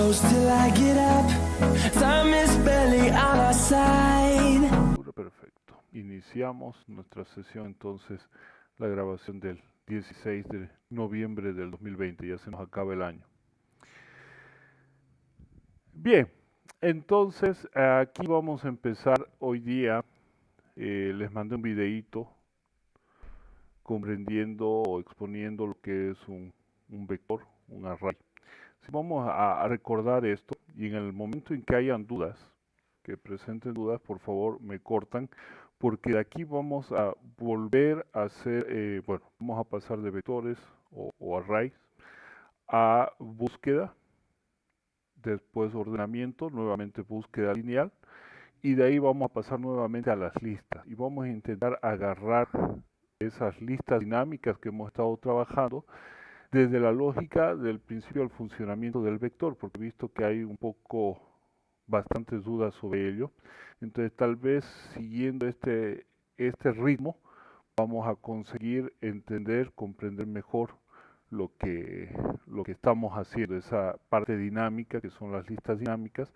close till I get up. Time is barely on our side. Perfecto. Iniciamos nuestra sesión entonces, la grabación del 16 de noviembre del 2020. Ya se nos acaba el año. Bien, entonces aquí vamos a empezar hoy día. Les mandé un videíto comprendiendo o exponiendo lo que es un vector, un array. Si vamos a recordar esto y en el momento en que hayan dudas, que presenten dudas, por favor me cortan, porque de aquí vamos a volver a hacer, bueno, vamos a pasar de vectores o arrays a búsqueda, después ordenamiento, nuevamente búsqueda lineal, y de ahí vamos a pasar nuevamente a las listas y vamos a intentar agarrar esas listas dinámicas que hemos estado trabajando desde la lógica del principio al funcionamiento del vector, porque he visto que hay un poco bastantes dudas sobre ello. Entonces tal vez siguiendo este ritmo vamos a conseguir entender, comprender mejor lo que estamos haciendo, esa parte dinámica que son las listas dinámicas,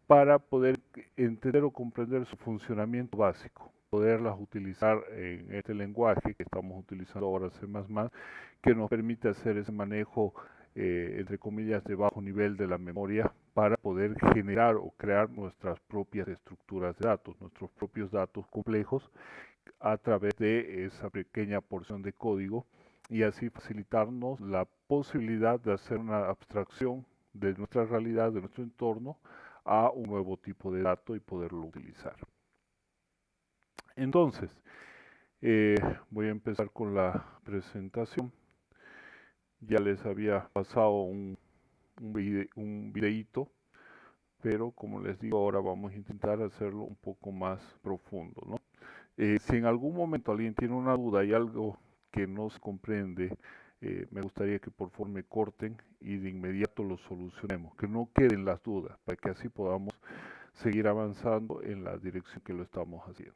para poder entender o comprender su funcionamiento básico, poderlas utilizar en este lenguaje que estamos utilizando ahora C++, que nos permite hacer ese manejo entre comillas de bajo nivel de la memoria para poder generar o crear nuestras propias estructuras de datos, nuestros propios datos complejos a través de esa pequeña porción de código y así facilitarnos la posibilidad de hacer una abstracción de nuestra realidad, de nuestro entorno, a un nuevo tipo de dato y poderlo utilizar. Entonces, voy a empezar con la presentación. Ya les había pasado un videíto, pero como les digo, ahora vamos a intentar hacerlo un poco más profundo, ¿no? Si en algún momento alguien tiene una duda y algo que no se comprende, me gustaría que por favor me corten y de inmediato lo solucionemos, que no queden las dudas, para que así podamos seguir avanzando en la dirección que lo estamos haciendo.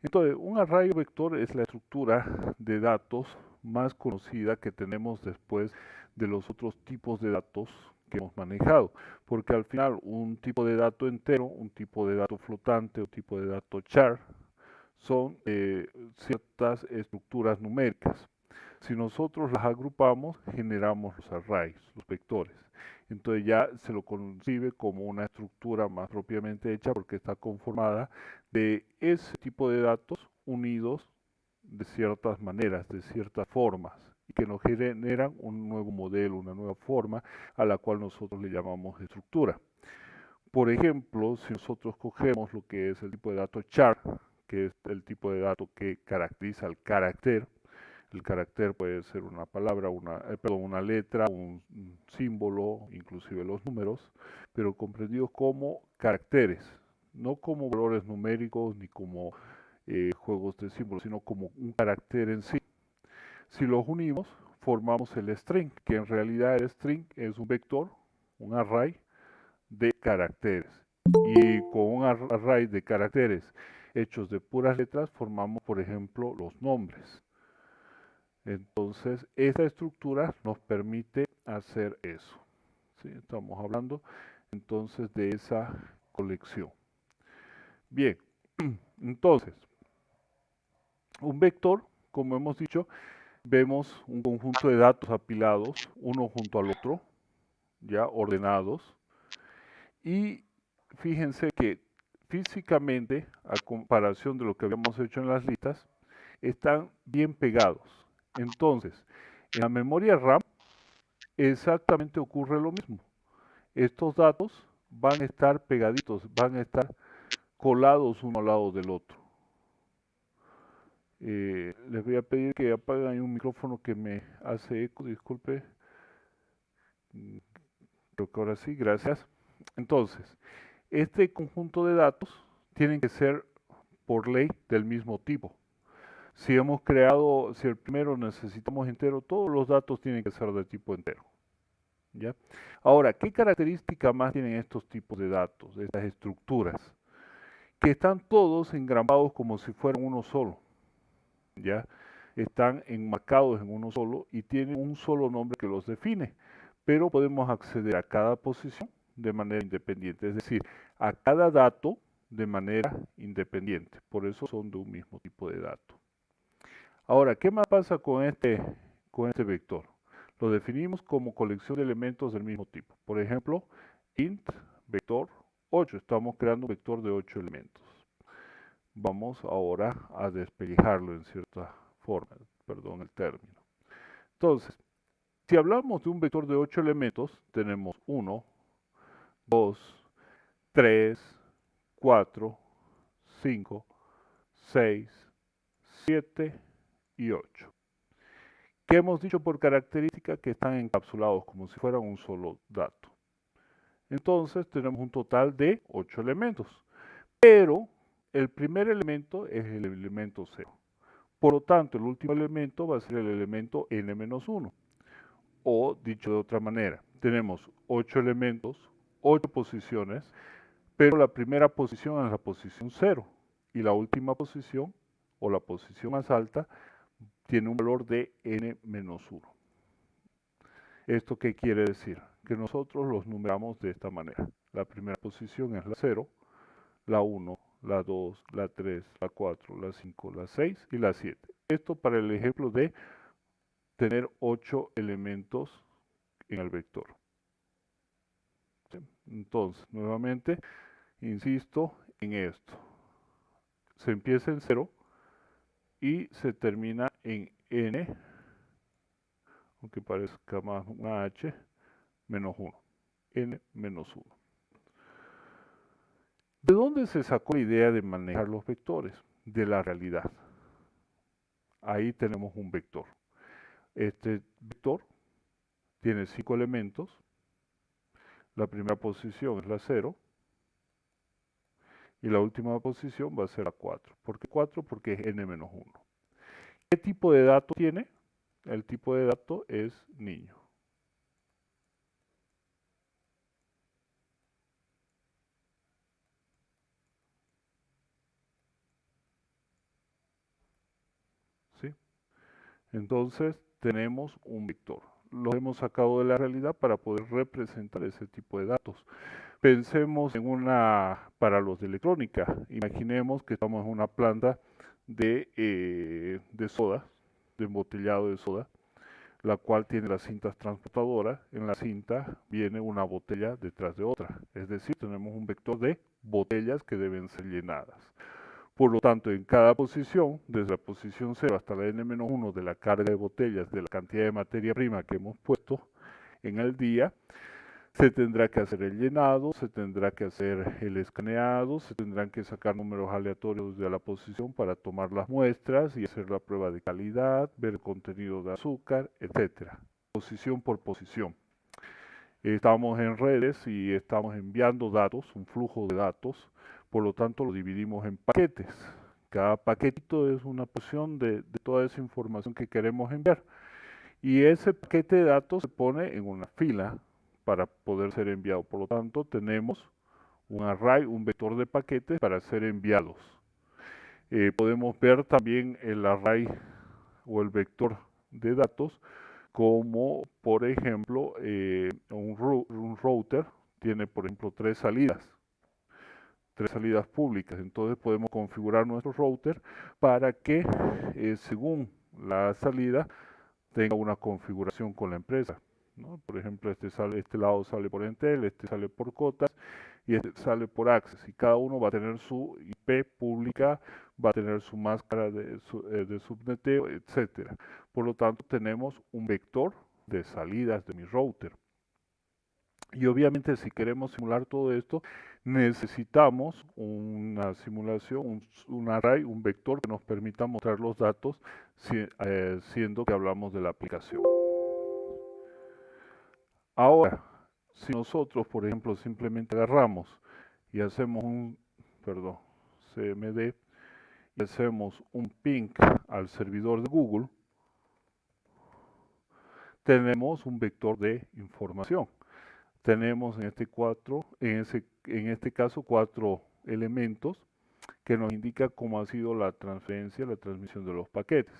Entonces, un array vector es la estructura de datos más conocida que tenemos después de los otros tipos de datos que hemos manejado, porque al final un tipo de dato entero, un tipo de dato flotante, un tipo de dato char, son ciertas estructuras numéricas. Si nosotros las agrupamos, generamos los arrays, los vectores. Entonces ya se lo concibe como una estructura más propiamente hecha porque está conformada de ese tipo de datos unidos de ciertas maneras, de ciertas formas, y que nos generan un nuevo modelo, una nueva forma a la cual nosotros le llamamos estructura. Por ejemplo, si nosotros cogemos lo que es el tipo de dato char, que es el tipo de dato que caracteriza el carácter. El carácter puede ser una palabra, una letra, un símbolo, inclusive los números, pero comprendidos como caracteres, no como valores numéricos ni como juegos de símbolos, sino como un carácter en sí. Si los unimos, formamos el string, que en realidad el string es un vector, un array de caracteres. Y con un array de caracteres hechos de puras letras formamos, por ejemplo, los nombres. Entonces, esta estructura nos permite hacer eso. ¿Sí? Estamos hablando entonces de esa colección. Bien, entonces, un vector, como hemos dicho, vemos un conjunto de datos apilados, uno junto al otro, ya ordenados. Y fíjense que físicamente, a comparación de lo que habíamos hecho en las listas, están bien pegados. Entonces, en la memoria RAM exactamente ocurre lo mismo. Estos datos van a estar pegaditos, van a estar colados uno al lado del otro. Les voy a pedir que apaguen un micrófono que me hace eco, disculpe. Creo que ahora sí, gracias. Entonces, este conjunto de datos tienen que ser por ley del mismo tipo. Si hemos creado, si el primero necesitamos entero, todos los datos tienen que ser de tipo entero. ¿Ya? Ahora, ¿qué característica más tienen estos tipos de datos, estas estructuras? Que están todos engramados como si fueran uno solo. ¿Ya? Están enmarcados en uno solo y tienen un solo nombre que los define. pero podemos acceder a cada posición de manera independiente, es decir, a cada dato de manera independiente. Por eso son de un mismo tipo de dato. Ahora, ¿qué más pasa con este vector? Lo definimos como colección de elementos del mismo tipo. Por ejemplo, int vector 8. Estamos creando un vector de 8 elementos. Vamos ahora a despellejarlo en cierta forma, perdón el término. Entonces, si hablamos de un vector de 8 elementos, tenemos 1, 2, 3, 4, 5, 6, 7 y 8. ¿Qué hemos dicho por característica? Que están encapsulados como si fueran un solo dato. Entonces tenemos un total de 8 elementos. Pero el primer elemento es el elemento 0. Por lo tanto, el último elemento va a ser el elemento n-1. O, dicho de otra manera, tenemos 8 elementos, 8 posiciones, pero la primera posición es la posición 0 y la última posición, o la posición más alta, tiene un valor de n-1. ¿Esto qué quiere decir? Que nosotros los numeramos de esta manera. La primera posición es la 0, la 1, la 2, la 3, la 4, la 5, la 6 y la 7. Esto para el ejemplo de tener 8 elementos en el vector. ¿Sí? Entonces, nuevamente, insisto en esto. Se empieza en 0 y se termina en n, aunque parezca más una h, menos 1. N menos 1. ¿De dónde se sacó la idea de manejar los vectores? De la realidad. Ahí tenemos un vector. Este vector tiene 5 elementos. La primera posición es la 0. Y la última posición va a ser la 4. ¿Por qué 4? Porque es n menos 1. ¿Qué tipo de dato tiene? El tipo de dato es niño. ¿Sí? Entonces tenemos un vector. Lo hemos sacado de la realidad para poder representar ese tipo de datos. Pensemos en para los de electrónica. Imaginemos que estamos en una planta de soda, de embotellado de soda, la cual tiene las cintas transportadoras. En la cinta viene una botella detrás de otra. Es decir, tenemos un vector de botellas que deben ser llenadas. Por lo tanto, en cada posición, desde la posición 0 hasta la n-1 de la carga de botellas, de la cantidad de materia prima que hemos puesto en el día, se tendrá que hacer el llenado, se tendrá que hacer el escaneado, se tendrán que sacar números aleatorios de la posición para tomar las muestras y hacer la prueba de calidad, ver el contenido de azúcar, etcétera. Posición por posición. Estamos en redes y estamos enviando datos, un flujo de datos, por lo tanto lo dividimos en paquetes. Cada paquetito es una porción de toda esa información que queremos enviar. Y ese paquete de datos se pone en una fila para poder ser enviado. Por lo tanto, tenemos un array, un vector de paquetes para ser enviados. Podemos ver también el array o el vector de datos como, por ejemplo, un router tiene, por ejemplo, tres salidas públicas. Entonces podemos configurar nuestro router para que, según la salida, tenga una configuración con la empresa, ¿no? Por ejemplo, este lado sale por Entel, este sale por Cotas y este sale por Access. Y cada uno va a tener su IP pública, va a tener su máscara de subneteo, etcétera. Por lo tanto, tenemos un vector de salidas de mi router. Y obviamente, si queremos simular todo esto, necesitamos una simulación, un array, un vector que nos permita mostrar los datos, siendo que hablamos de la aplicación. Ahora, si nosotros, por ejemplo, simplemente agarramos y hacemos CMD, y hacemos un ping al servidor de Google, tenemos un vector de información. Tenemos en este caso 4 elementos que nos indica cómo ha sido la transferencia, la transmisión de los paquetes.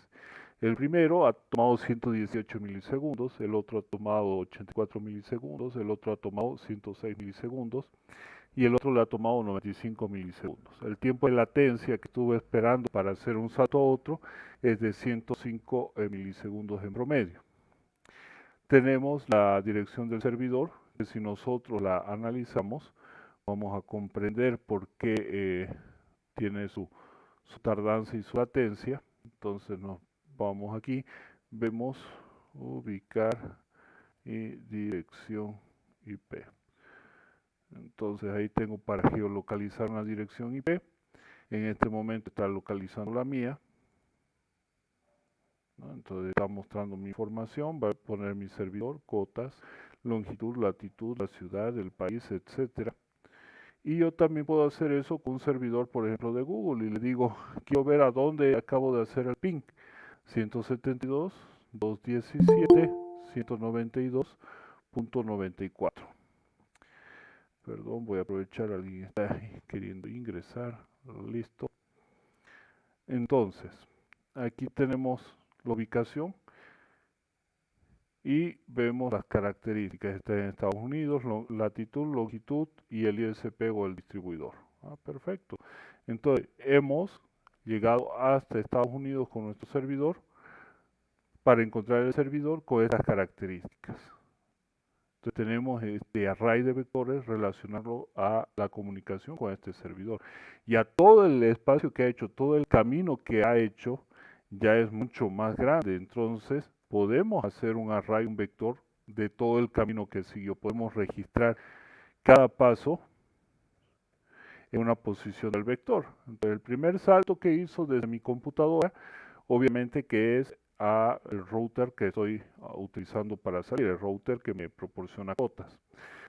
El primero ha tomado 118 milisegundos, el otro ha tomado 84 milisegundos, el otro ha tomado 106 milisegundos y el otro le ha tomado 95 milisegundos. El tiempo de latencia que estuve esperando para hacer un salto a otro es de 105 milisegundos en promedio. Tenemos la dirección del servidor, que si nosotros la analizamos, vamos a comprender por qué tiene su tardanza y su latencia. Entonces nos vamos aquí, vemos ubicar y dirección IP. Entonces ahí tengo para geolocalizar una dirección IP. En este momento está localizando la mía, ¿no? Entonces está mostrando mi información, va a poner mi servidor, cotas, longitud, latitud, la ciudad, el país, etcétera. Y yo también puedo hacer eso con un servidor, por ejemplo, de Google, y le digo, quiero ver a dónde acabo de hacer el ping. 172.217.192.94. Perdón, voy a aprovechar, alguien está queriendo ingresar. Listo. Entonces, aquí tenemos la ubicación y vemos las características. Está en Estados Unidos, latitud, longitud y el ISP o el distribuidor. Perfecto. Entonces, hemos llegado hasta Estados Unidos con nuestro servidor para encontrar el servidor con estas características. Entonces tenemos este array de vectores, relacionarlo a la comunicación con este servidor. Y a todo el espacio que ha hecho, todo el camino que ha hecho, ya es mucho más grande. Entonces podemos hacer un array, un vector de todo el camino que siguió. Podemos registrar cada paso en una posición del vector. Entonces el primer salto que hizo desde mi computadora, obviamente que es a el router que estoy utilizando para salir, el router que me proporciona cotas.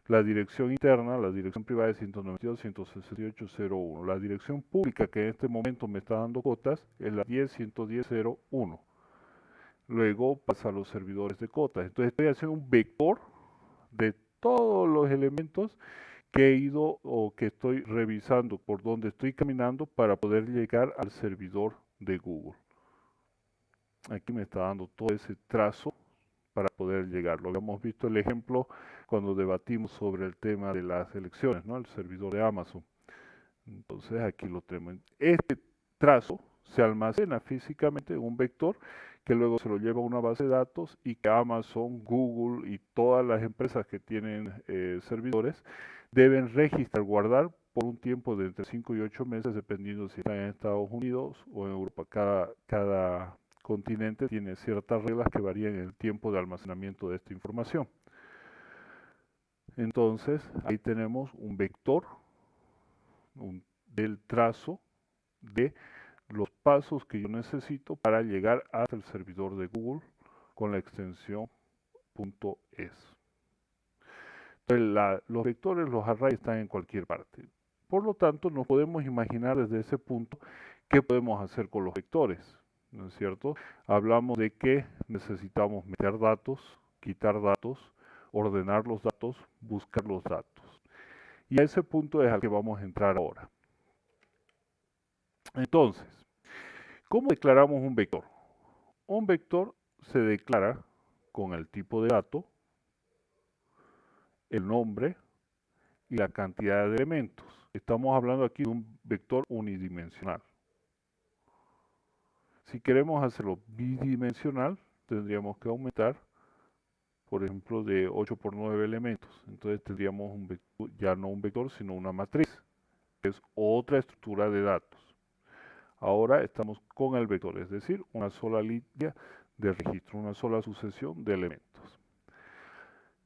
La dirección interna, la dirección privada es 192.168.0.1. La dirección pública que en este momento me está dando cotas es la 10.110.0.1. Luego pasa a los servidores de cotas. Entonces estoy haciendo un vector de todos los elementos que he ido o que estoy revisando por donde estoy caminando para poder llegar al servidor de Google. Aquí me está dando todo ese trazo para poder llegar. Lo habíamos visto el ejemplo cuando debatimos sobre el tema de las elecciones, ¿no? El servidor de Amazon. Entonces aquí lo tenemos. Este trazo se almacena físicamente en un vector que luego se lo lleva a una base de datos y que Amazon, Google y todas las empresas que tienen servidores deben registrar, guardar por un tiempo de entre 5 y 8 meses, dependiendo si están en Estados Unidos o en Europa. Cada continente tiene ciertas reglas que varían en el tiempo de almacenamiento de esta información. Entonces, ahí tenemos un vector del trazo de los pasos que yo necesito para llegar hasta el servidor de Google con la extensión .es. Entonces, los vectores, los arrays están en cualquier parte. Por lo tanto, nos podemos imaginar desde ese punto qué podemos hacer con los vectores, ¿no es cierto? Hablamos de que necesitamos meter datos, quitar datos, ordenar los datos, buscar los datos. Y a ese punto es al que vamos a entrar ahora. Entonces, ¿cómo declaramos un vector? Un vector se declara con el tipo de dato, el nombre y la cantidad de elementos. Estamos hablando aquí de un vector unidimensional. Si queremos hacerlo bidimensional, tendríamos que aumentar, por ejemplo, de 8 por 9 elementos. Entonces tendríamos un vector, ya no un vector, sino una matriz, que es otra estructura de datos. Ahora estamos con el vector, es decir, una sola línea de registro, una sola sucesión de elementos.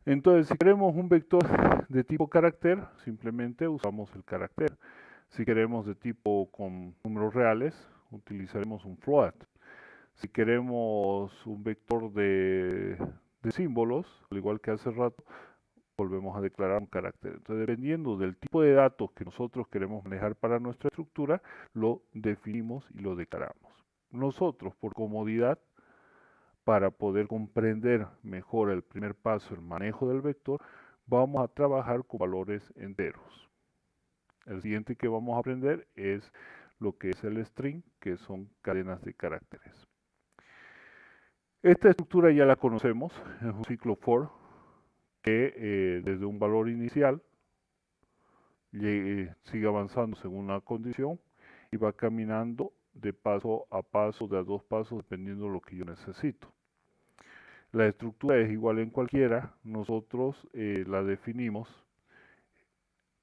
Entonces, si queremos un vector de tipo carácter, simplemente usamos el carácter. Si queremos de tipo con números reales, utilizaremos un float. Si queremos un vector de símbolos, al igual que hace rato, volvemos a declarar un carácter. Entonces, dependiendo del tipo de datos que nosotros queremos manejar para nuestra estructura, lo definimos y lo declaramos. Nosotros, por comodidad, para poder comprender mejor el primer paso, el manejo del vector, vamos a trabajar con valores enteros. El siguiente que vamos a aprender es lo que es el string, que son cadenas de caracteres. Esta estructura ya la conocemos, es un ciclo for que desde un valor inicial sigue avanzando según una condición y va caminando de paso a paso, de a dos pasos, dependiendo de lo que yo necesito. La estructura es igual en cualquiera, nosotros la definimos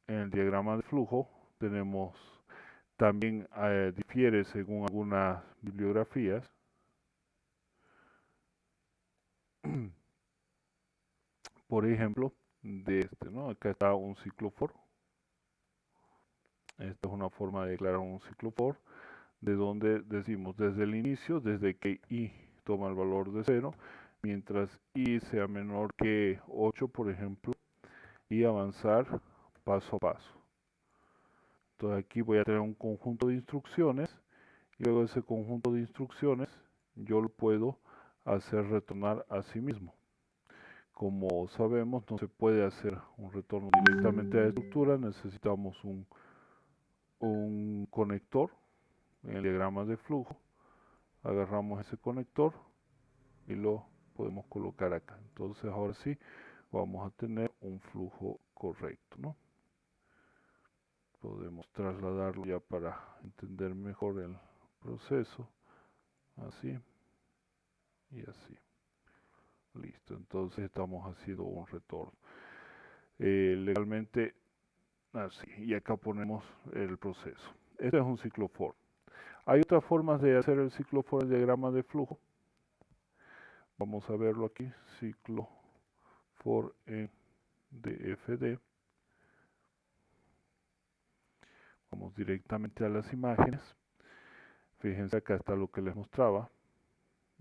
en el diagrama de flujo, tenemos también difiere según algunas bibliografías. Por ejemplo, de este, ¿no? Acá está un ciclo for. Esta es una forma de declarar un ciclo for, de donde decimos desde el inicio, desde que i toma el valor de 0, mientras i sea menor que 8, por ejemplo, y avanzar paso a paso. Entonces aquí voy a tener un conjunto de instrucciones, y luego ese conjunto de instrucciones yo lo puedo hacer retornar a sí mismo. Como sabemos, no se puede hacer un retorno directamente a la estructura, necesitamos un conector en el diagrama de flujo. Agarramos ese conector y lo podemos colocar acá. Entonces ahora sí vamos a tener un flujo correcto, ¿no? Podemos trasladarlo ya para entender mejor el proceso. Así y así. Listo, entonces estamos haciendo un retorno. Legalmente así, y acá ponemos el proceso. Este es un ciclo for. Hay otras formas de hacer el ciclo for en el diagrama de flujo. Vamos a verlo aquí, ciclo for en DFD. Vamos directamente a las imágenes. Fíjense, acá está lo que les mostraba.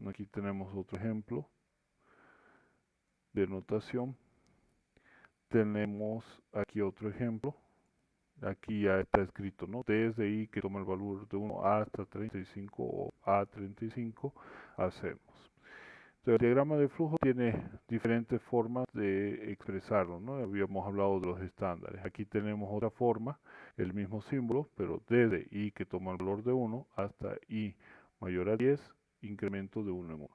Aquí tenemos otro ejemplo de notación. Tenemos aquí otro ejemplo. Aquí ya está escrito, ¿no? Desde i que toma el valor de 1 hasta 35 o a 35 hacemos. Entonces, el diagrama de flujo tiene diferentes formas de expresarlo, ¿no? Habíamos hablado de los estándares. Aquí tenemos otra forma, el mismo símbolo, pero desde i que toma el valor de 1 hasta i mayor a 10, incremento de 1 en 1.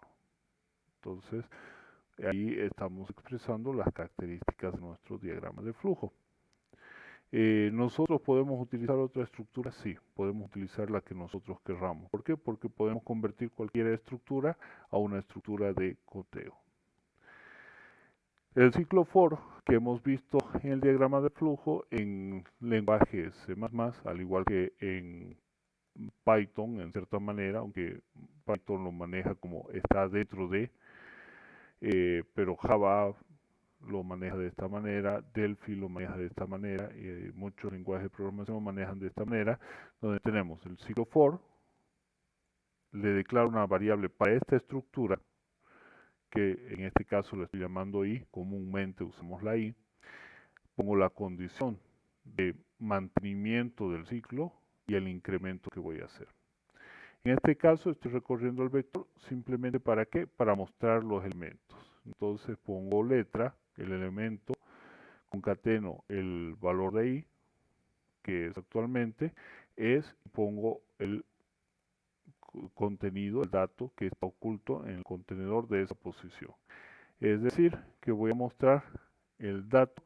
Entonces, ahí estamos expresando las características de nuestro diagrama de flujo. Nosotros podemos utilizar otra estructura, sí, podemos utilizar la que nosotros querramos. ¿Por qué? Porque podemos convertir cualquier estructura a una estructura de coteo. El ciclo for que hemos visto en el diagrama de flujo en lenguaje C++, al igual que en Python en cierta manera, aunque Python lo maneja como está dentro de, pero Java lo maneja de esta manera, Delphi lo maneja de esta manera, y muchos lenguajes de programación lo manejan de esta manera, donde tenemos el ciclo for, le declaro una variable para esta estructura, que en este caso le estoy llamando i, comúnmente usamos la i, pongo la condición de mantenimiento del ciclo y el incremento que voy a hacer. En este caso estoy recorriendo el vector simplemente ¿para qué? Para mostrar los elementos. Entonces pongo letra, el elemento, concateno el valor de i, que es actualmente, pongo el contenido, el dato que está oculto en el contenedor de esa posición. Es decir, que voy a mostrar el dato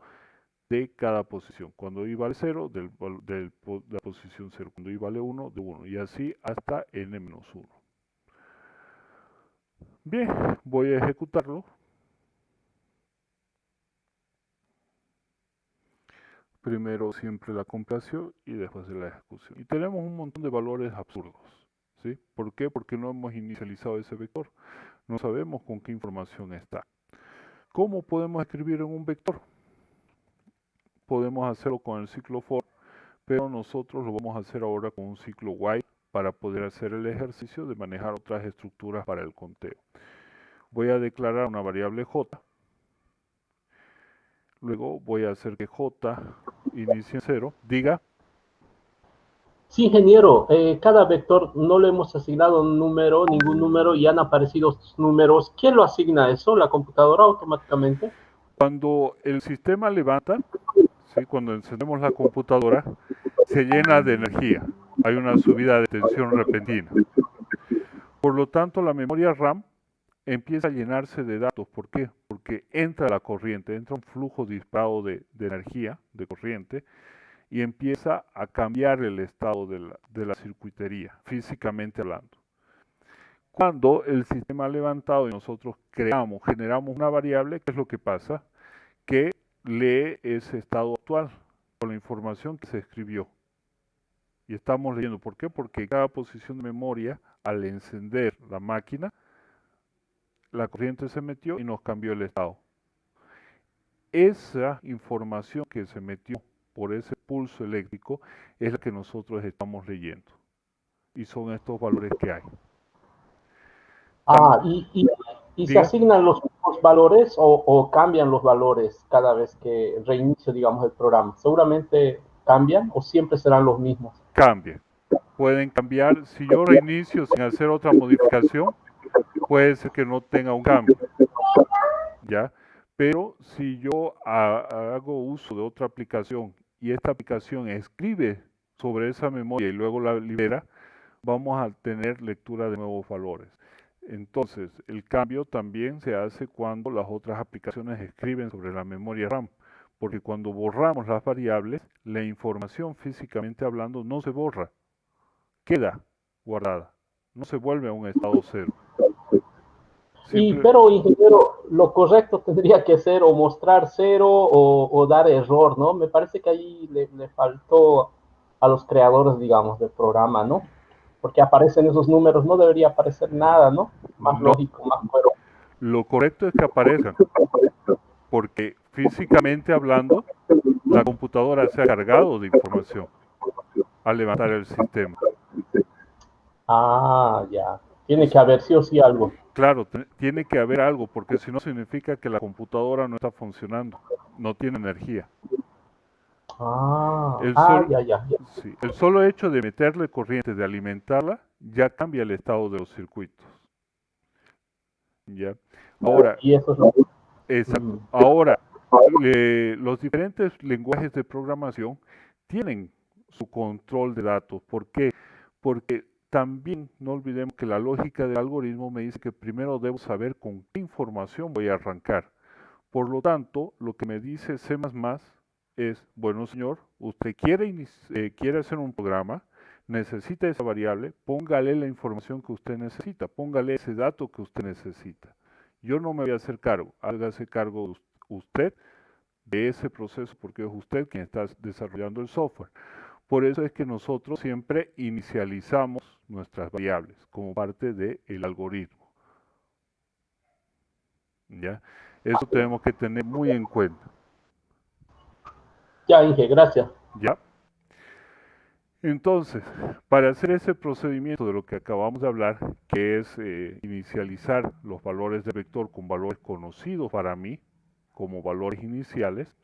de cada posición. Cuando i vale 0, de la posición 0. Cuando i vale 1, de 1. Y así hasta n-1. Bien, voy a ejecutarlo. Primero siempre la compilación y después de la ejecución. Y tenemos un montón de valores absurdos. ¿Sí? ¿Por qué? Porque no hemos inicializado ese vector. No sabemos con qué información está. ¿Cómo podemos escribir en un vector? Podemos hacerlo con el ciclo for, pero nosotros lo vamos a hacer ahora con un ciclo while para poder hacer el ejercicio de manejar otras estructuras para el conteo. Voy a declarar una variable j. Luego voy a hacer que j inicie en 0. Diga. Sí, ingeniero, cada vector no le hemos asignado un número, ningún número, y han aparecido números. ¿Quién lo asigna eso? ¿La computadora automáticamente? Cuando el sistema levanta, ¿sí? Cuando encendemos la computadora, se llena de energía. Hay una subida de tensión repentina. Por lo tanto, la memoria RAM empieza a llenarse de datos. ¿Por qué? Porque entra la corriente, entra un flujo disparado de energía, de corriente, y empieza a cambiar el estado de la circuitería, físicamente hablando. Cuando el sistema ha levantado y nosotros generamos una variable, ¿qué es lo que pasa? Que lee ese estado actual con la información que se escribió. Y estamos leyendo. ¿Por qué? Porque cada posición de memoria, al encender la máquina, la corriente se metió y nos cambió el estado. Esa información que se metió por ese pulso eléctrico es la que nosotros estamos leyendo. Y son estos valores que hay. Ah, y se Diga. asignan los mismos valores o cambian los valores cada vez que reinicio, digamos, el programa. Seguramente cambian o siempre serán los mismos. Cambia. Pueden cambiar. Si yo reinicio sin hacer otra modificación, puede ser que no tenga un cambio. ¿Ya? Pero si yo hago uso de otra aplicación y esta aplicación escribe sobre esa memoria y luego la libera, vamos a tener lectura de nuevos valores. Entonces, el cambio también se hace cuando las otras aplicaciones escriben sobre la memoria RAM, porque cuando borramos las variables, la información físicamente hablando no se borra, queda guardada, no se vuelve a un estado cero. Pero, ingeniero, lo correcto tendría que ser o mostrar cero o dar error, ¿no? Me parece que ahí le faltó a los creadores, digamos, del programa, ¿no? Porque aparecen esos números, no debería aparecer nada, ¿no? Más No, lógico, más claro. lo correcto es que aparezcan, porque físicamente hablando, la computadora se ha cargado de información al levantar el sistema. Ah, ya. Tiene que haber sí o sí algo. Claro, tiene que haber algo, porque si no significa que la computadora no está funcionando, no tiene energía. Ya. Sí, el solo hecho de meterle corriente, de alimentarla, ya cambia el estado de los circuitos. ¿Ya? Ahora, Y eso es lo exacto. Ahora, los diferentes lenguajes de programación tienen su control de datos. ¿Por qué? Porque también no olvidemos que la lógica del algoritmo me dice que primero debo saber con qué información voy a arrancar. Por lo tanto, lo que me dice C++ es, bueno señor, usted quiere hacer un programa, necesita esa variable, póngale la información que usted necesita, póngale ese dato que usted necesita. Yo no me voy a hacer cargo, hágase cargo usted de ese proceso porque es usted quien está desarrollando el software. Por eso es que nosotros siempre inicializamos nuestras variables como parte del algoritmo. ¿Ya? Eso tenemos que tener muy en cuenta. Ya, Inge, gracias. ¿Ya? Entonces, para hacer ese procedimiento de lo que acabamos de hablar, que es inicializar los valores de vector con valores conocidos para mí, como valores iniciales,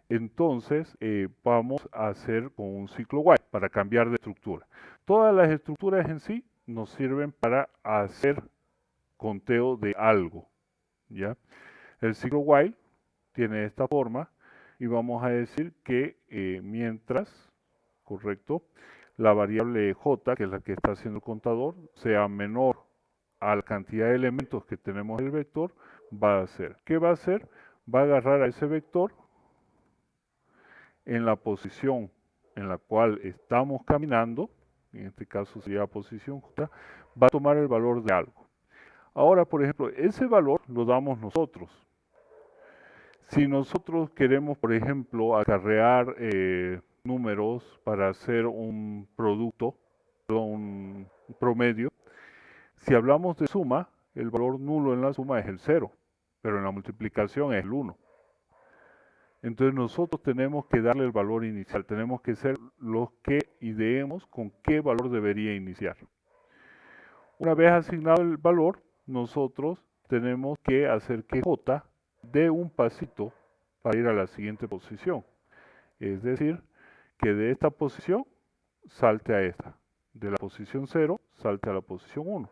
entonces vamos a hacer con un ciclo while para cambiar de estructura. Todas las estructuras en sí nos sirven para hacer conteo de algo, ¿ya? El ciclo while tiene esta forma y vamos a decir que mientras, correcto, la variable j, que es la que está haciendo el contador, sea menor a la cantidad de elementos que tenemos en el vector, va a hacer. ¿Qué va a hacer? Va a agarrar a ese vector en la posición en la cual estamos caminando, en este caso sería posición j, va a tomar el valor de algo. Ahora, por ejemplo, ese valor lo damos nosotros. Si nosotros queremos, por ejemplo, acarrear números para hacer un producto, un promedio, si hablamos de suma, el valor nulo en la suma es el 0, pero en la multiplicación es el 1. Entonces nosotros tenemos que darle el valor inicial, tenemos que ser los que ideemos con qué valor debería iniciar. Una vez asignado el valor, nosotros tenemos que hacer que j dé un pasito para ir a la siguiente posición. Es decir, que de esta posición salte a esta. De la posición 0 salte a la posición 1.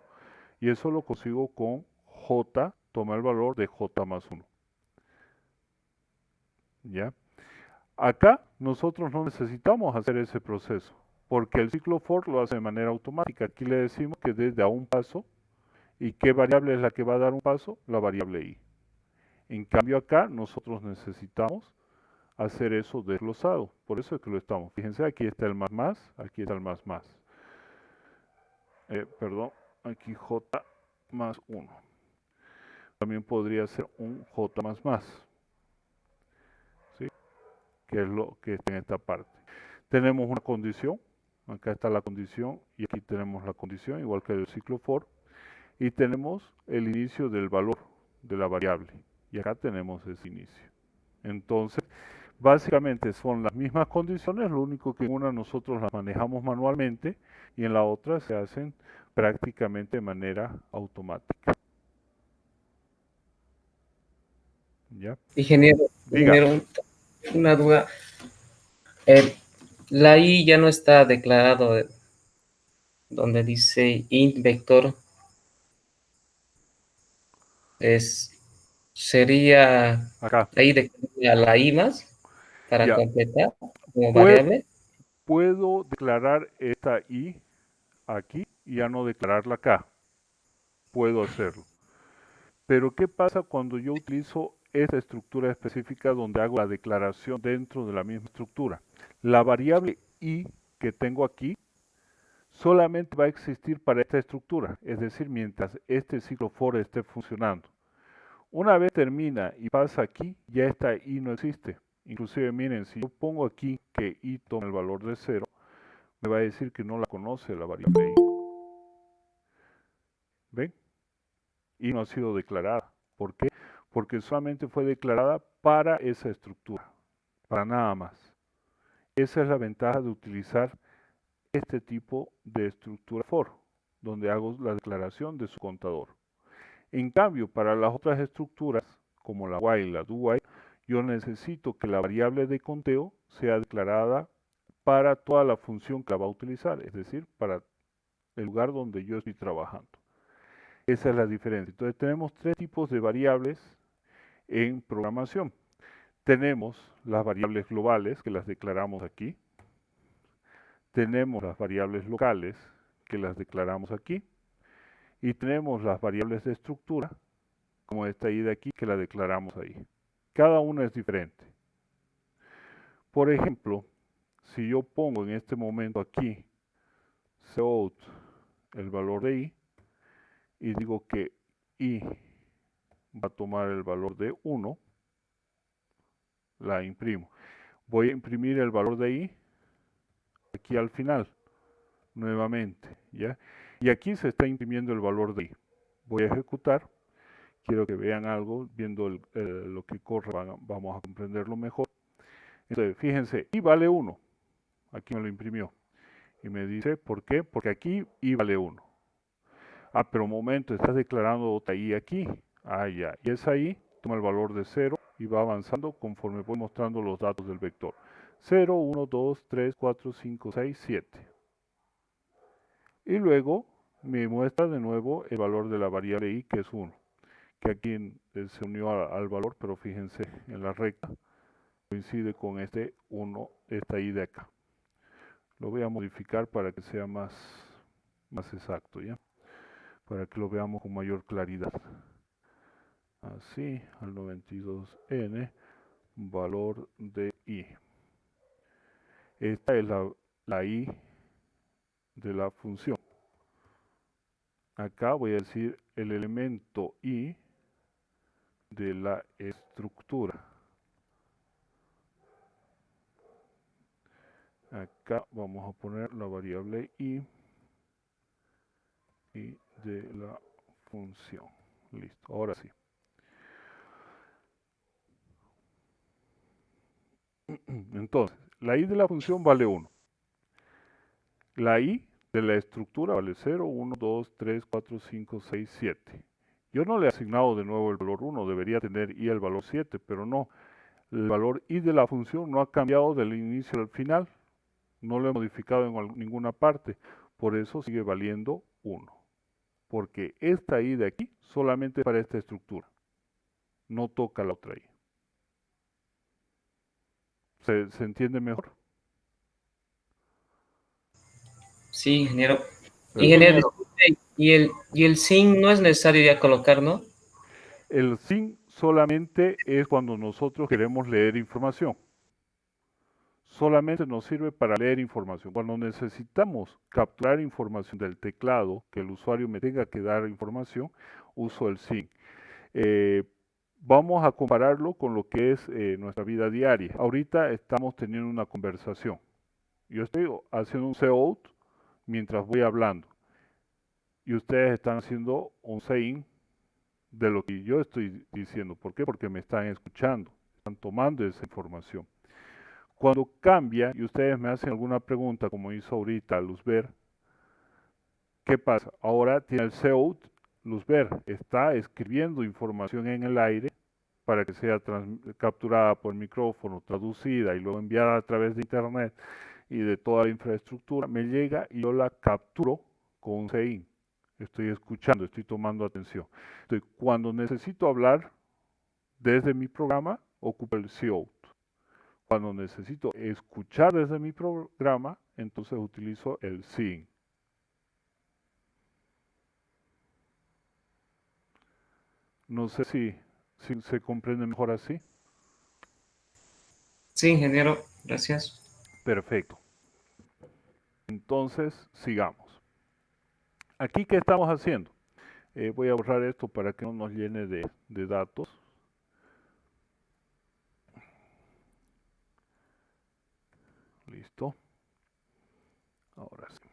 Y eso lo consigo con j, toma el valor de j más 1. ¿Ya? Acá nosotros no necesitamos hacer ese proceso, porque el ciclo for lo hace de manera automática. Aquí le decimos que desde a un paso ¿Y qué variable es la que va a dar un paso? La variable i. En cambio acá nosotros necesitamos hacer eso desglosado. Por eso es que lo estamos. Fíjense, aquí está el más, aquí está el más. Perdón, aquí j más 1. También podría ser un j más, ¿sí? Que es lo que está en esta parte. Tenemos una condición, acá está la condición y aquí tenemos la condición, igual que el ciclo for, y tenemos el inicio del valor de la variable, y acá tenemos ese inicio. Entonces, básicamente son las mismas condiciones, lo único que en una nosotros las manejamos manualmente y en la otra se hacen prácticamente de manera automática. ¿Ya? Ingeniero, Diga. una duda. Eh, la I ya no está declarado donde dice int vector. Sería Acá. ahí de a la I más para Ya. completar como Puedo, variable. puedo declarar esta i aquí y ya no declararla acá. Puedo hacerlo. Pero ¿qué pasa cuando yo utilizo esta estructura específica donde hago la declaración dentro de la misma estructura? La variable i que tengo aquí solamente va a existir para esta estructura, es decir, mientras este ciclo for esté funcionando. Una vez termina y pasa aquí, ya esta i no existe. Inclusive miren, si yo pongo aquí que i toma el valor de 0, me va a decir que no la conoce la variable i. ¿Ven? Y no ha sido declarada. ¿Por qué? Porque solamente fue declarada para esa estructura, para nada más. Esa es la ventaja de utilizar este tipo de estructura for, donde hago la declaración de su contador. En cambio, para las otras estructuras, como la while y la do while, yo necesito que la variable de conteo sea declarada para toda la función que la va a utilizar, es decir, para el lugar donde yo estoy trabajando. Esa es la diferencia. Entonces tenemos tres tipos de variables en programación. Tenemos las variables globales, que las declaramos aquí. Tenemos las variables locales, que las declaramos aquí. Y tenemos las variables de estructura, como esta i de aquí, que la declaramos ahí. Cada una es diferente. Por ejemplo, si yo pongo en este momento aquí cout el valor de i y digo que i va a tomar el valor de 1, la imprimo. Voy a imprimir el valor de i aquí al final, nuevamente, ¿ya? Y aquí se está imprimiendo el valor de i. Voy a ejecutar. Quiero que vean algo, viendo lo que corre, vamos a comprenderlo mejor. Entonces, fíjense, i vale 1. Aquí me lo imprimió. Y me dice, ¿por qué? Porque aquí i vale 1. Ah, pero un momento, estás declarando otra i aquí. Ah, ya. Y esa i toma el valor de 0 y va avanzando conforme voy mostrando los datos del vector. 0, 1, 2, 3, 4, 5, 6, 7. Y luego me muestra de nuevo el valor de la variable i, que es 1. Que aquí se unió al valor, pero fíjense en la recta, coincide con este 1, esta i de acá. Lo voy a modificar para que sea más exacto, ¿ya? Para que lo veamos con mayor claridad. Así, al 92n, valor de i. Esta es la i de la función. Acá voy a decir el elemento i de la estructura. Acá vamos a poner la variable i de la función. Listo, ahora sí. Entonces, la i de la función vale 1. La i de la estructura vale 0, 1, 2, 3, 4, 5, 6, 7. Yo no le he asignado de nuevo el valor 1, debería tener i el valor 7, pero no. El valor i de la función no ha cambiado del inicio al final. No lo he modificado en ninguna parte. Por eso sigue valiendo 1. Porque esta i de aquí solamente para esta estructura. No toca la otra i. ¿Se entiende mejor? Sí, ingeniero. Perfecto. Ingeniero, Y el sin no es necesario ya colocar, ¿no? El sin solamente es cuando nosotros queremos leer información. Solamente nos sirve para leer información. Cuando necesitamos capturar información del teclado, que el usuario me tenga que dar información, uso el sin. Eh, Vamos a compararlo con lo que es nuestra vida diaria. Ahorita estamos teniendo una conversación. Yo estoy haciendo un cout mientras voy hablando. Y ustedes están haciendo un say-in de lo que yo estoy diciendo. ¿Por qué? Porque me están escuchando, están tomando esa información. Cuando cambia y ustedes me hacen alguna pregunta, como hizo ahorita Luzber, ¿qué pasa? Ahora tiene el cout, Luzber está escribiendo información en el aire para que sea capturada por micrófono, traducida y luego enviada a través de internet y de toda la infraestructura, me llega y yo la capturo con un say-in. Estoy escuchando, estoy tomando atención. Entonces, cuando necesito hablar desde mi programa, ocupo el cout. Cuando necesito escuchar desde mi programa, entonces utilizo el sin. No sé si se comprende mejor así. Sí, ingeniero, gracias. Perfecto. Entonces, sigamos. Aquí, ¿qué estamos haciendo? Voy a borrar esto para que no nos llene de datos. Listo. Ahora sí.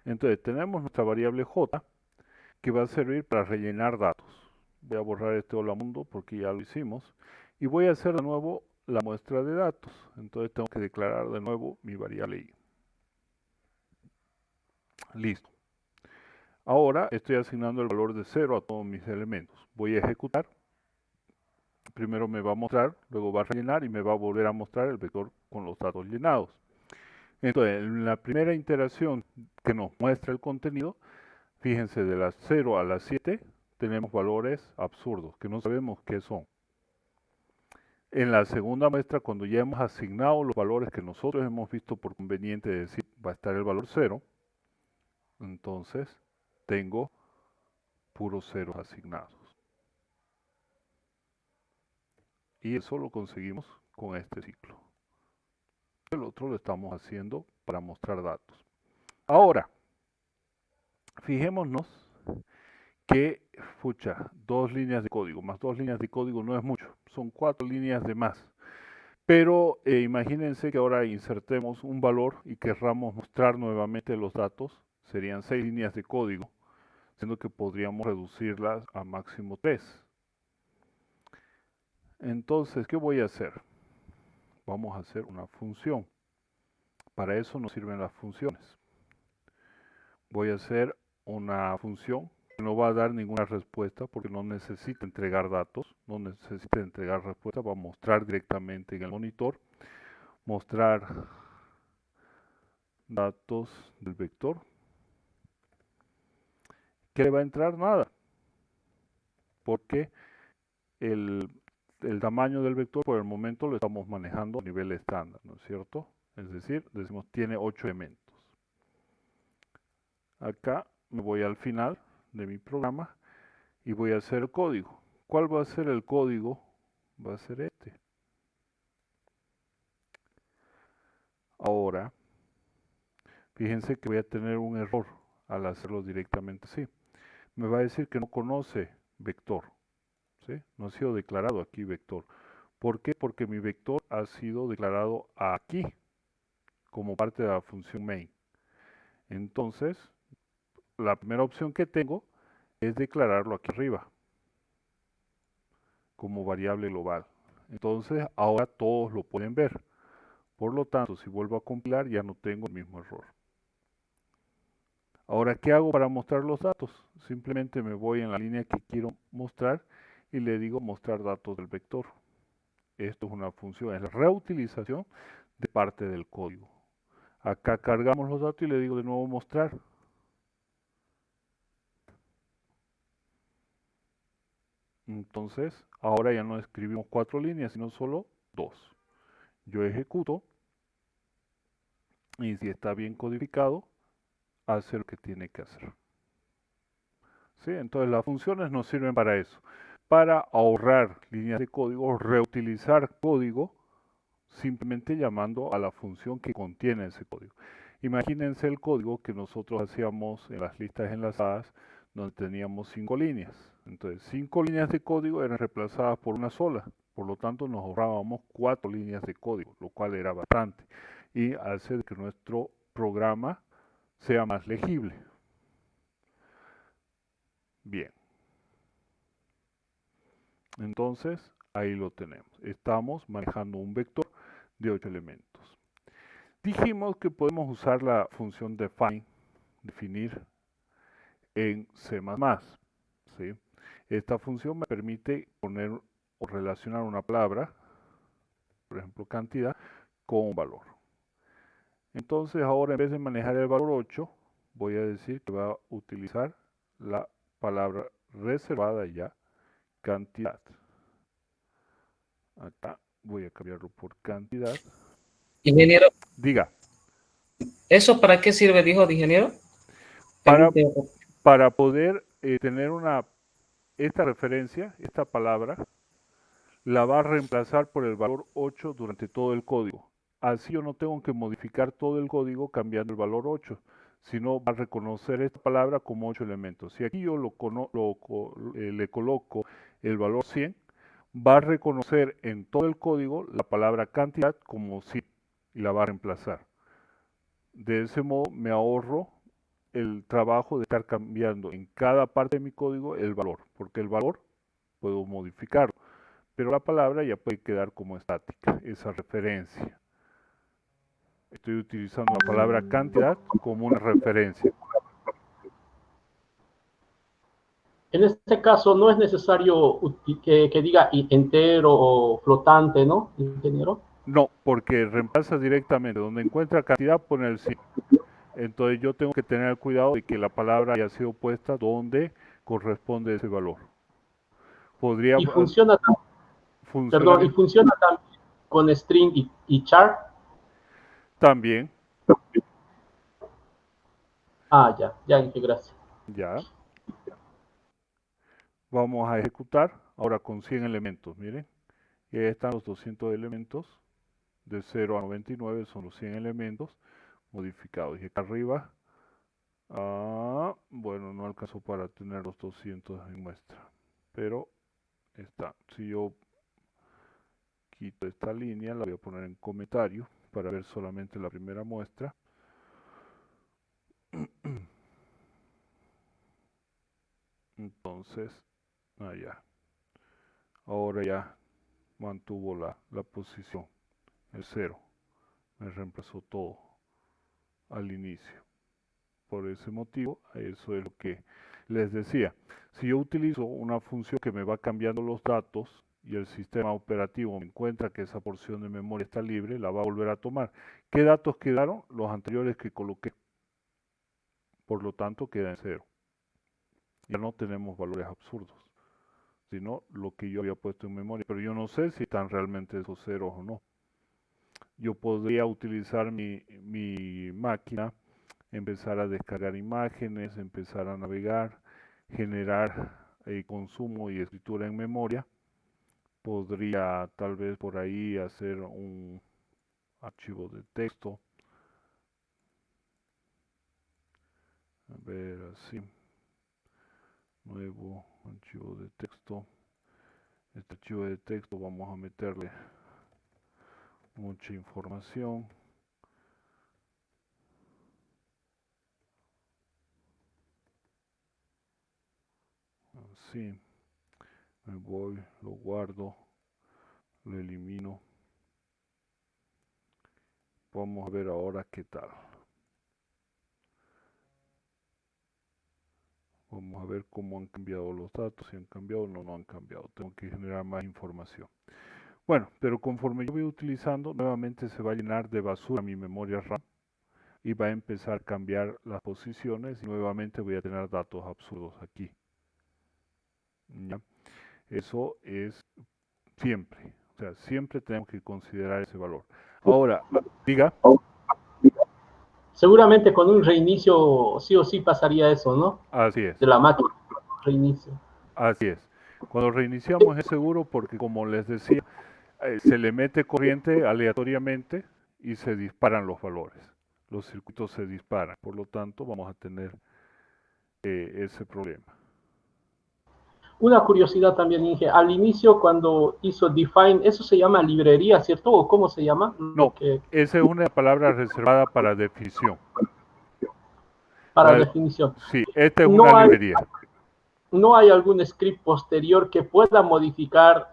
Entonces, tenemos nuestra variable j que va a servir para rellenar datos. Voy a borrar este hola mundo porque ya lo hicimos. Y voy a hacer de nuevo la muestra de datos. Entonces tengo que declarar de nuevo mi variable i. Listo. Ahora estoy asignando el valor de 0 a todos mis elementos. Voy a ejecutar. Primero me va a mostrar, luego va a rellenar y me va a volver a mostrar el vector con los datos llenados. Entonces, en la primera iteración que nos muestra el contenido, fíjense, de las 0 a las 7 tenemos valores absurdos que no sabemos qué son. En la segunda muestra, cuando ya hemos asignado los valores que nosotros hemos visto por conveniente decir va a estar el valor 0, entonces tengo puros ceros asignados. Y eso lo conseguimos con este ciclo. El otro lo estamos haciendo para mostrar datos. Ahora, fijémonos que, fucha, 2 líneas de código, más 2 líneas de código no es mucho, son 4 líneas de más. Pero imagínense que ahora insertemos un valor y querramos mostrar nuevamente los datos, serían 6 líneas de código, siendo que podríamos reducirlas a máximo 3. Entonces, ¿qué voy a hacer? Vamos a hacer una función. Para eso nos sirven las funciones. Voy a hacer una función que no va a dar ninguna respuesta porque no necesita entregar datos, no necesita entregar respuesta, va a mostrar directamente en el monitor, mostrar datos del vector. ¿Qué le va a entrar? Nada, porque el tamaño del vector por el momento lo estamos manejando a nivel estándar, ¿no es cierto? Es decir, decimos tiene 8 elementos. Acá me voy al final de mi programa y voy a hacer el código. ¿Cuál va a ser el código? Va a ser este. Ahora, fíjense que voy a tener un error al hacerlo directamente así. Me va a decir que no conoce vector, ¿sí? No ha sido declarado aquí vector. ¿Por qué? Porque mi vector ha sido declarado aquí como parte de la función main. Entonces, la primera opción que tengo es declararlo aquí arriba como variable global. Entonces, ahora todos lo pueden ver. Por lo tanto, si vuelvo a compilar, ya no tengo el mismo error. Ahora, ¿qué hago para mostrar los datos? Simplemente me voy en la línea que quiero mostrar y le digo mostrar datos del vector. Esto es una función, es la reutilización de parte del código. Acá cargamos los datos y le digo de nuevo mostrar. Entonces, ahora ya no escribimos 4 líneas, sino solo 2. Yo ejecuto y si está bien codificado, hace lo que tiene que hacer. ¿Sí? Entonces las funciones nos sirven para eso, para ahorrar líneas de código, reutilizar código, simplemente llamando a la función que contiene ese código. Imagínense el código que nosotros hacíamos en las listas enlazadas, donde teníamos 5 líneas. Entonces 5 líneas de código eran reemplazadas por una sola, por lo tanto nos ahorrábamos 4 líneas de código, lo cual era bastante, y hace que nuestro programa sea más legible. Bien. Entonces, ahí lo tenemos. Estamos manejando un vector de 8 elementos. Dijimos que podemos usar la función define, definir, en C++. ¿Sí? Esta función me permite poner o relacionar una palabra, por ejemplo cantidad, con un valor. Entonces ahora en vez de manejar el valor 8, voy a decir que va a utilizar la palabra reservada ya, cantidad. Acá voy a cambiarlo por cantidad. Ingeniero, Diga. ¿eso para qué sirve, dijo el ingeniero? Para poder tener esta referencia, esta palabra, la va a reemplazar por el valor 8 durante todo el código. Así yo no tengo que modificar todo el código cambiando el valor 8, sino va a reconocer esta palabra como 8 elementos. Si aquí yo le coloco el valor 100, va a reconocer en todo el código la palabra cantidad como 100 y la va a reemplazar. De ese modo me ahorro el trabajo de estar cambiando en cada parte de mi código el valor, porque el valor puedo modificarlo, pero la palabra ya puede quedar como estática, esa referencia. Estoy utilizando la palabra cantidad como una referencia. En este caso no es necesario que diga entero o flotante, ¿no, ingeniero? No, porque reemplaza directamente. Donde encuentra cantidad pone el 100. Entonces yo tengo que tener cuidado de que la palabra haya sido puesta donde corresponde ese valor. Podría Y funciona, funcionar y funciona también con string y char. también. Ah, ya, gracias. Ya. Vamos a ejecutar ahora con 100 elementos, miren. Y ahí están los 200 elementos. De 0 a 99 son los 100 elementos modificados. Y acá arriba, bueno, no alcanzó para tener los 200 en muestra. Pero está. Si yo quito esta línea, la voy a poner en comentario para ver solamente la primera muestra. Entonces, allá. Ahora ya mantuvo la posición, el 0. Me reemplazó todo al inicio. Por ese motivo, eso es lo que les decía. Si yo utilizo una función que me va cambiando los datos y el sistema operativo me encuentra que esa porción de memoria está libre, la va a volver a tomar. ¿Qué datos quedaron? Los anteriores que coloqué. Por lo tanto, queda en 0. Ya no tenemos valores absurdos, sino lo que yo había puesto en memoria. Pero yo no sé si están realmente esos ceros o no. Yo podría utilizar mi máquina, empezar a descargar imágenes, empezar a navegar, generar consumo y escritura en memoria. Podría tal vez por ahí hacer un archivo de texto. A ver, así. Nuevo archivo de texto. Este archivo de texto vamos a meterle mucha información. Así. Me voy, lo guardo, lo elimino. Vamos a ver ahora qué tal. Vamos a ver cómo han cambiado los datos, si han cambiado o no han cambiado. Tengo que generar más información. Bueno, pero conforme yo voy utilizando, nuevamente se va a llenar de basura mi memoria RAM y va a empezar a cambiar las posiciones y nuevamente voy a tener datos absurdos aquí. ¿Ya? Eso es siempre, o sea, siempre tenemos que considerar ese valor. Ahora, diga. Seguramente con un reinicio sí o sí pasaría eso, ¿no? Así es, De la máquina, reinicio. así es. Cuando reiniciamos es seguro porque, como les decía, se le mete corriente aleatoriamente y se disparan los valores. Los circuitos se disparan, por lo tanto vamos a tener ese problema. Una curiosidad también, Inge, al inicio cuando hizo define, eso se llama librería, ¿cierto? ¿O cómo se llama? Lo No, que esa es una palabra reservada para definición. para La- definición. sí, esta es una No hay, librería. no hay algún script posterior que pueda modificar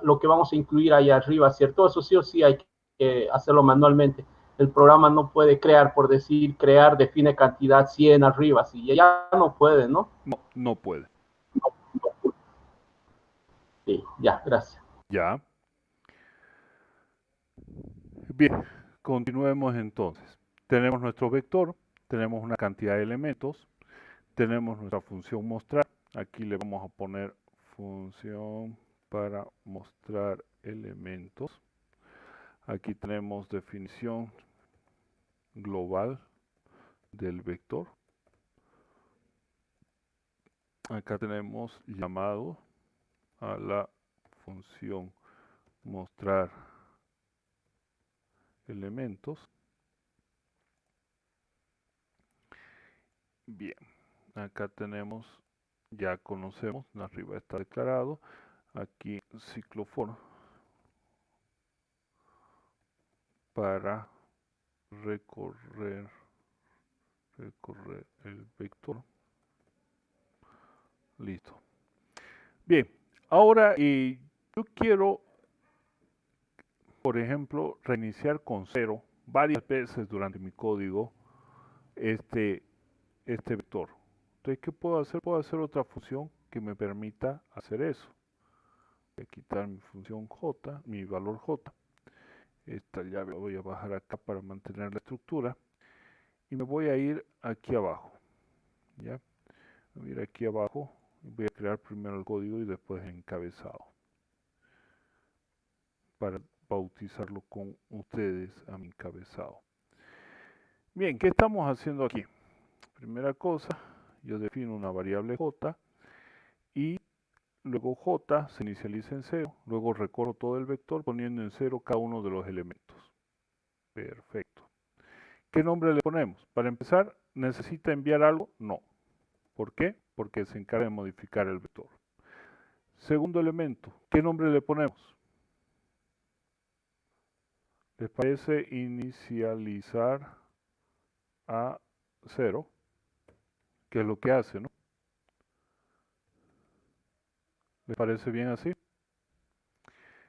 lo que vamos a incluir ahí arriba, ¿cierto? Eso sí o sí hay que hacerlo manualmente. El programa no puede crear, por decir, crear define cantidad 100 arriba, si ya no puede, ¿no? No, no puede. Sí, ya, gracias. Ya. Bien, continuemos entonces. Tenemos nuestro vector, tenemos una cantidad de elementos, tenemos nuestra función mostrar. Aquí le vamos a poner función para mostrar elementos. Aquí tenemos definición global del vector. Acá tenemos llamado a la función mostrar elementos. Bien, acá tenemos, ya conocemos, arriba está declarado, aquí ciclo for para recorrer el vector. Listo. Bien, ahora yo quiero, por ejemplo, reiniciar con 0 varias veces durante mi código este vector. Entonces, ¿qué puedo hacer? Puedo hacer otra función que me permita hacer eso. Voy a quitar mi función j, mi valor j. Esta llave la voy a bajar acá para mantener la estructura. Y me voy a ir aquí abajo. ¿Ya? Voy a ir aquí abajo. Voy a crear primero el código y después el encabezado. Para bautizarlo con ustedes a mi encabezado. Bien, ¿qué estamos haciendo aquí? Primera cosa, yo defino una variable j y luego j se inicializa en 0, luego recorro todo el vector poniendo en 0 cada uno de los elementos. Perfecto. ¿Qué nombre le ponemos? Para empezar, ¿necesita enviar algo? No. ¿Por qué? Porque se encarga de modificar el vector. Segundo elemento, ¿qué nombre le ponemos? ¿Les parece inicializar a 0? ¿Qué es lo que hace, no? ¿Les parece bien así?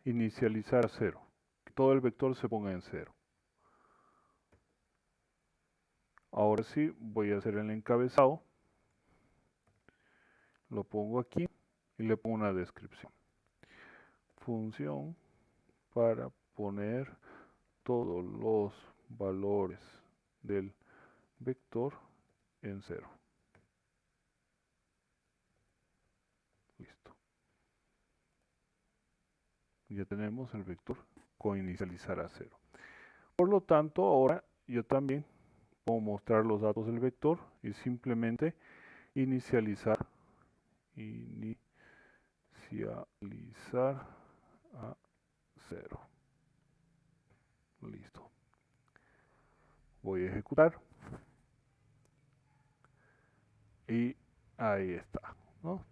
Inicializar a 0. Que todo el vector se ponga en 0. Ahora sí, voy a hacer el encabezado. Lo pongo aquí y le pongo una descripción. Función para poner todos los valores del vector en 0. Listo. Ya tenemos el vector con inicializar a 0. Por lo tanto, ahora yo también puedo mostrar los datos del vector y simplemente inicializar a 0. Listo. Voy a ejecutar. Y ahí está, ¿no?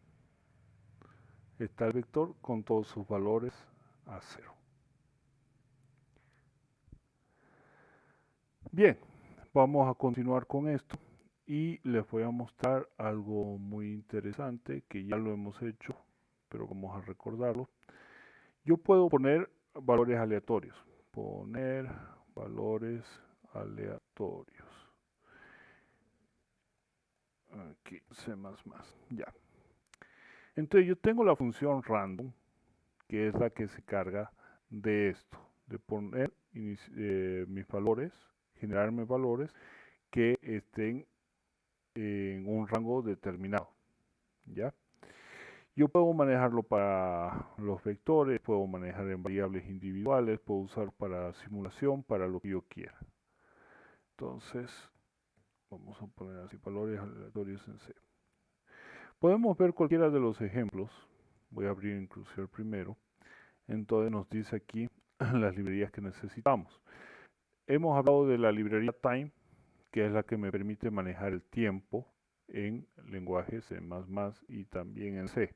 Está el vector con todos sus valores a 0. Bien, vamos a continuar con esto y les voy a mostrar algo muy interesante que ya lo hemos hecho, pero vamos a recordarlo. Yo puedo poner valores aleatorios. Poner valores aleatorios. Aquí, C++, ya. Entonces yo tengo la función random, que es la que se carga de esto, de poner mis valores, generarme valores que estén en un rango determinado, ¿ya? Yo puedo manejarlo para los vectores, puedo manejar en variables individuales, puedo usar para simulación, para lo que yo quiera. Entonces, vamos a poner así, valores aleatorios en C. Podemos ver cualquiera de los ejemplos. Voy a abrir incluso el primero. Entonces nos dice aquí las librerías que necesitamos. Hemos hablado de la librería Time, que es la que me permite manejar el tiempo en lenguaje C++ y también en C.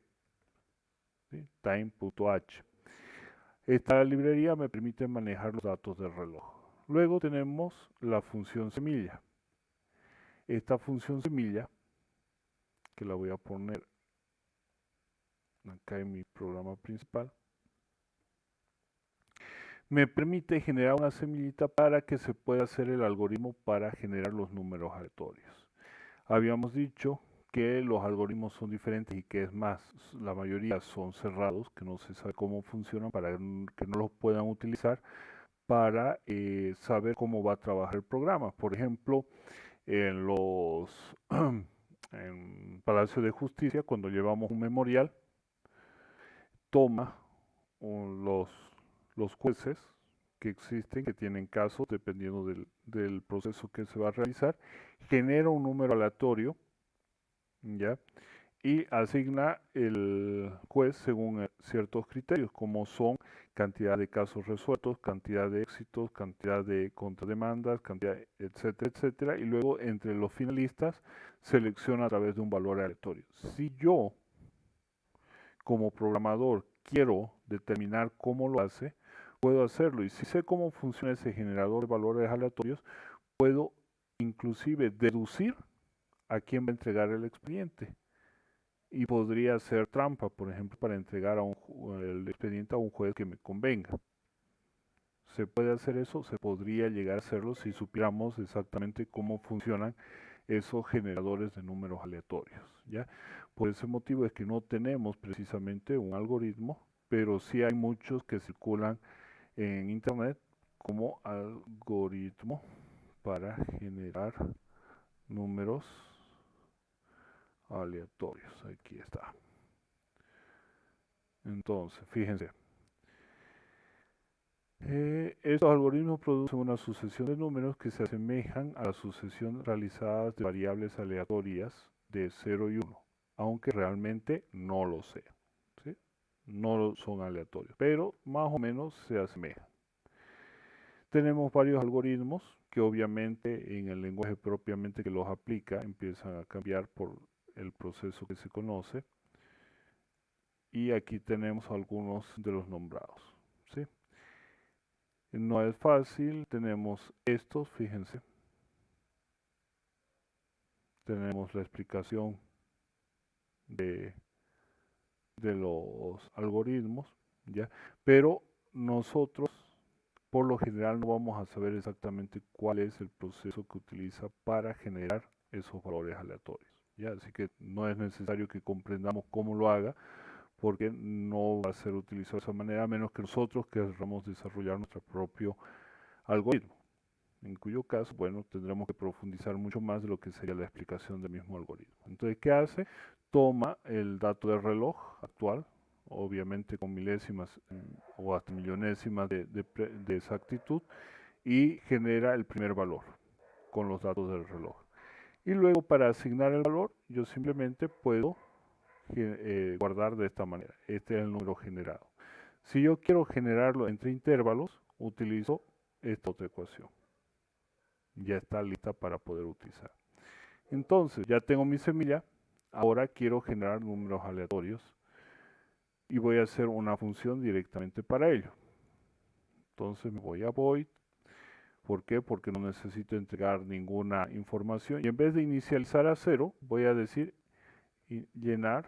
¿Sí? Time.h. Esta librería me permite manejar los datos del reloj. Luego tenemos la función semilla. Esta función semilla, que la voy a poner acá en mi programa principal, me permite generar una semillita para que se pueda hacer el algoritmo para generar los números aleatorios. Habíamos dicho que los algoritmos son diferentes y que es más, la mayoría son cerrados, que no se sabe cómo funcionan para que no los puedan utilizar para saber cómo va a trabajar el programa. Por ejemplo, en los en Palacio de Justicia, cuando llevamos un memorial, toma los jueces que existen, que tienen casos, dependiendo del proceso que se va a realizar, genera un número aleatorio, ¿ya? Y asigna el juez según ciertos criterios, como son cantidad de casos resueltos, cantidad de éxitos, cantidad de contrademandas, cantidad, etcétera, etcétera, y luego entre los finalistas selecciona a través de un valor aleatorio. Si yo, como programador, quiero determinar cómo lo hace, puedo hacerlo, y si sé cómo funciona ese generador de valores aleatorios, puedo inclusive deducir a quién va a entregar el expediente. Y podría hacer trampa, por ejemplo, para entregar el expediente a un juez que me convenga. ¿Se puede hacer eso? Se podría llegar a hacerlo si supiéramos exactamente cómo funcionan esos generadores de números aleatorios, ¿ya? Por ese motivo es que no tenemos precisamente un algoritmo, pero sí hay muchos que circulan en internet como algoritmo para generar números aleatorios. Aquí está. Entonces, fíjense. Estos algoritmos producen una sucesión de números que se asemejan a la sucesión realizada de variables aleatorias de 0 y 1, aunque realmente no lo sean, ¿sí? No son aleatorios, pero más o menos se asemejan. Tenemos varios algoritmos que obviamente en el lenguaje propiamente que los aplica empiezan a cambiar por el proceso que se conoce. Y aquí tenemos algunos de los nombrados, ¿sí? No es fácil, tenemos estos, fíjense. Tenemos la explicación de los algoritmos, ¿ya? Pero nosotros, por lo general, no vamos a saber exactamente cuál es el proceso que utiliza para generar esos valores aleatorios, ¿ya? Así que no es necesario que comprendamos cómo lo haga, porque no va a ser utilizado de esa manera, a menos que nosotros queramos desarrollar nuestro propio algoritmo, en cuyo caso, bueno, tendremos que profundizar mucho más de lo que sería la explicación del mismo algoritmo. Entonces, ¿qué hace? Toma el dato del reloj actual, obviamente con milésimas o hasta millonésimas de exactitud, y genera el primer valor con los datos del reloj. Y luego, para asignar el valor, yo simplemente puedo guardar de esta manera. Este es el número generado. Si yo quiero generarlo entre intervalos, utilizo esta otra ecuación. Ya está lista para poder utilizar. Entonces, ya tengo mi semilla. Ahora quiero generar números aleatorios y voy a hacer una función directamente para ello. Entonces me voy a void. ¿Por qué? Porque no necesito entregar ninguna información. Y en vez de inicializar a 0, voy a decir llenar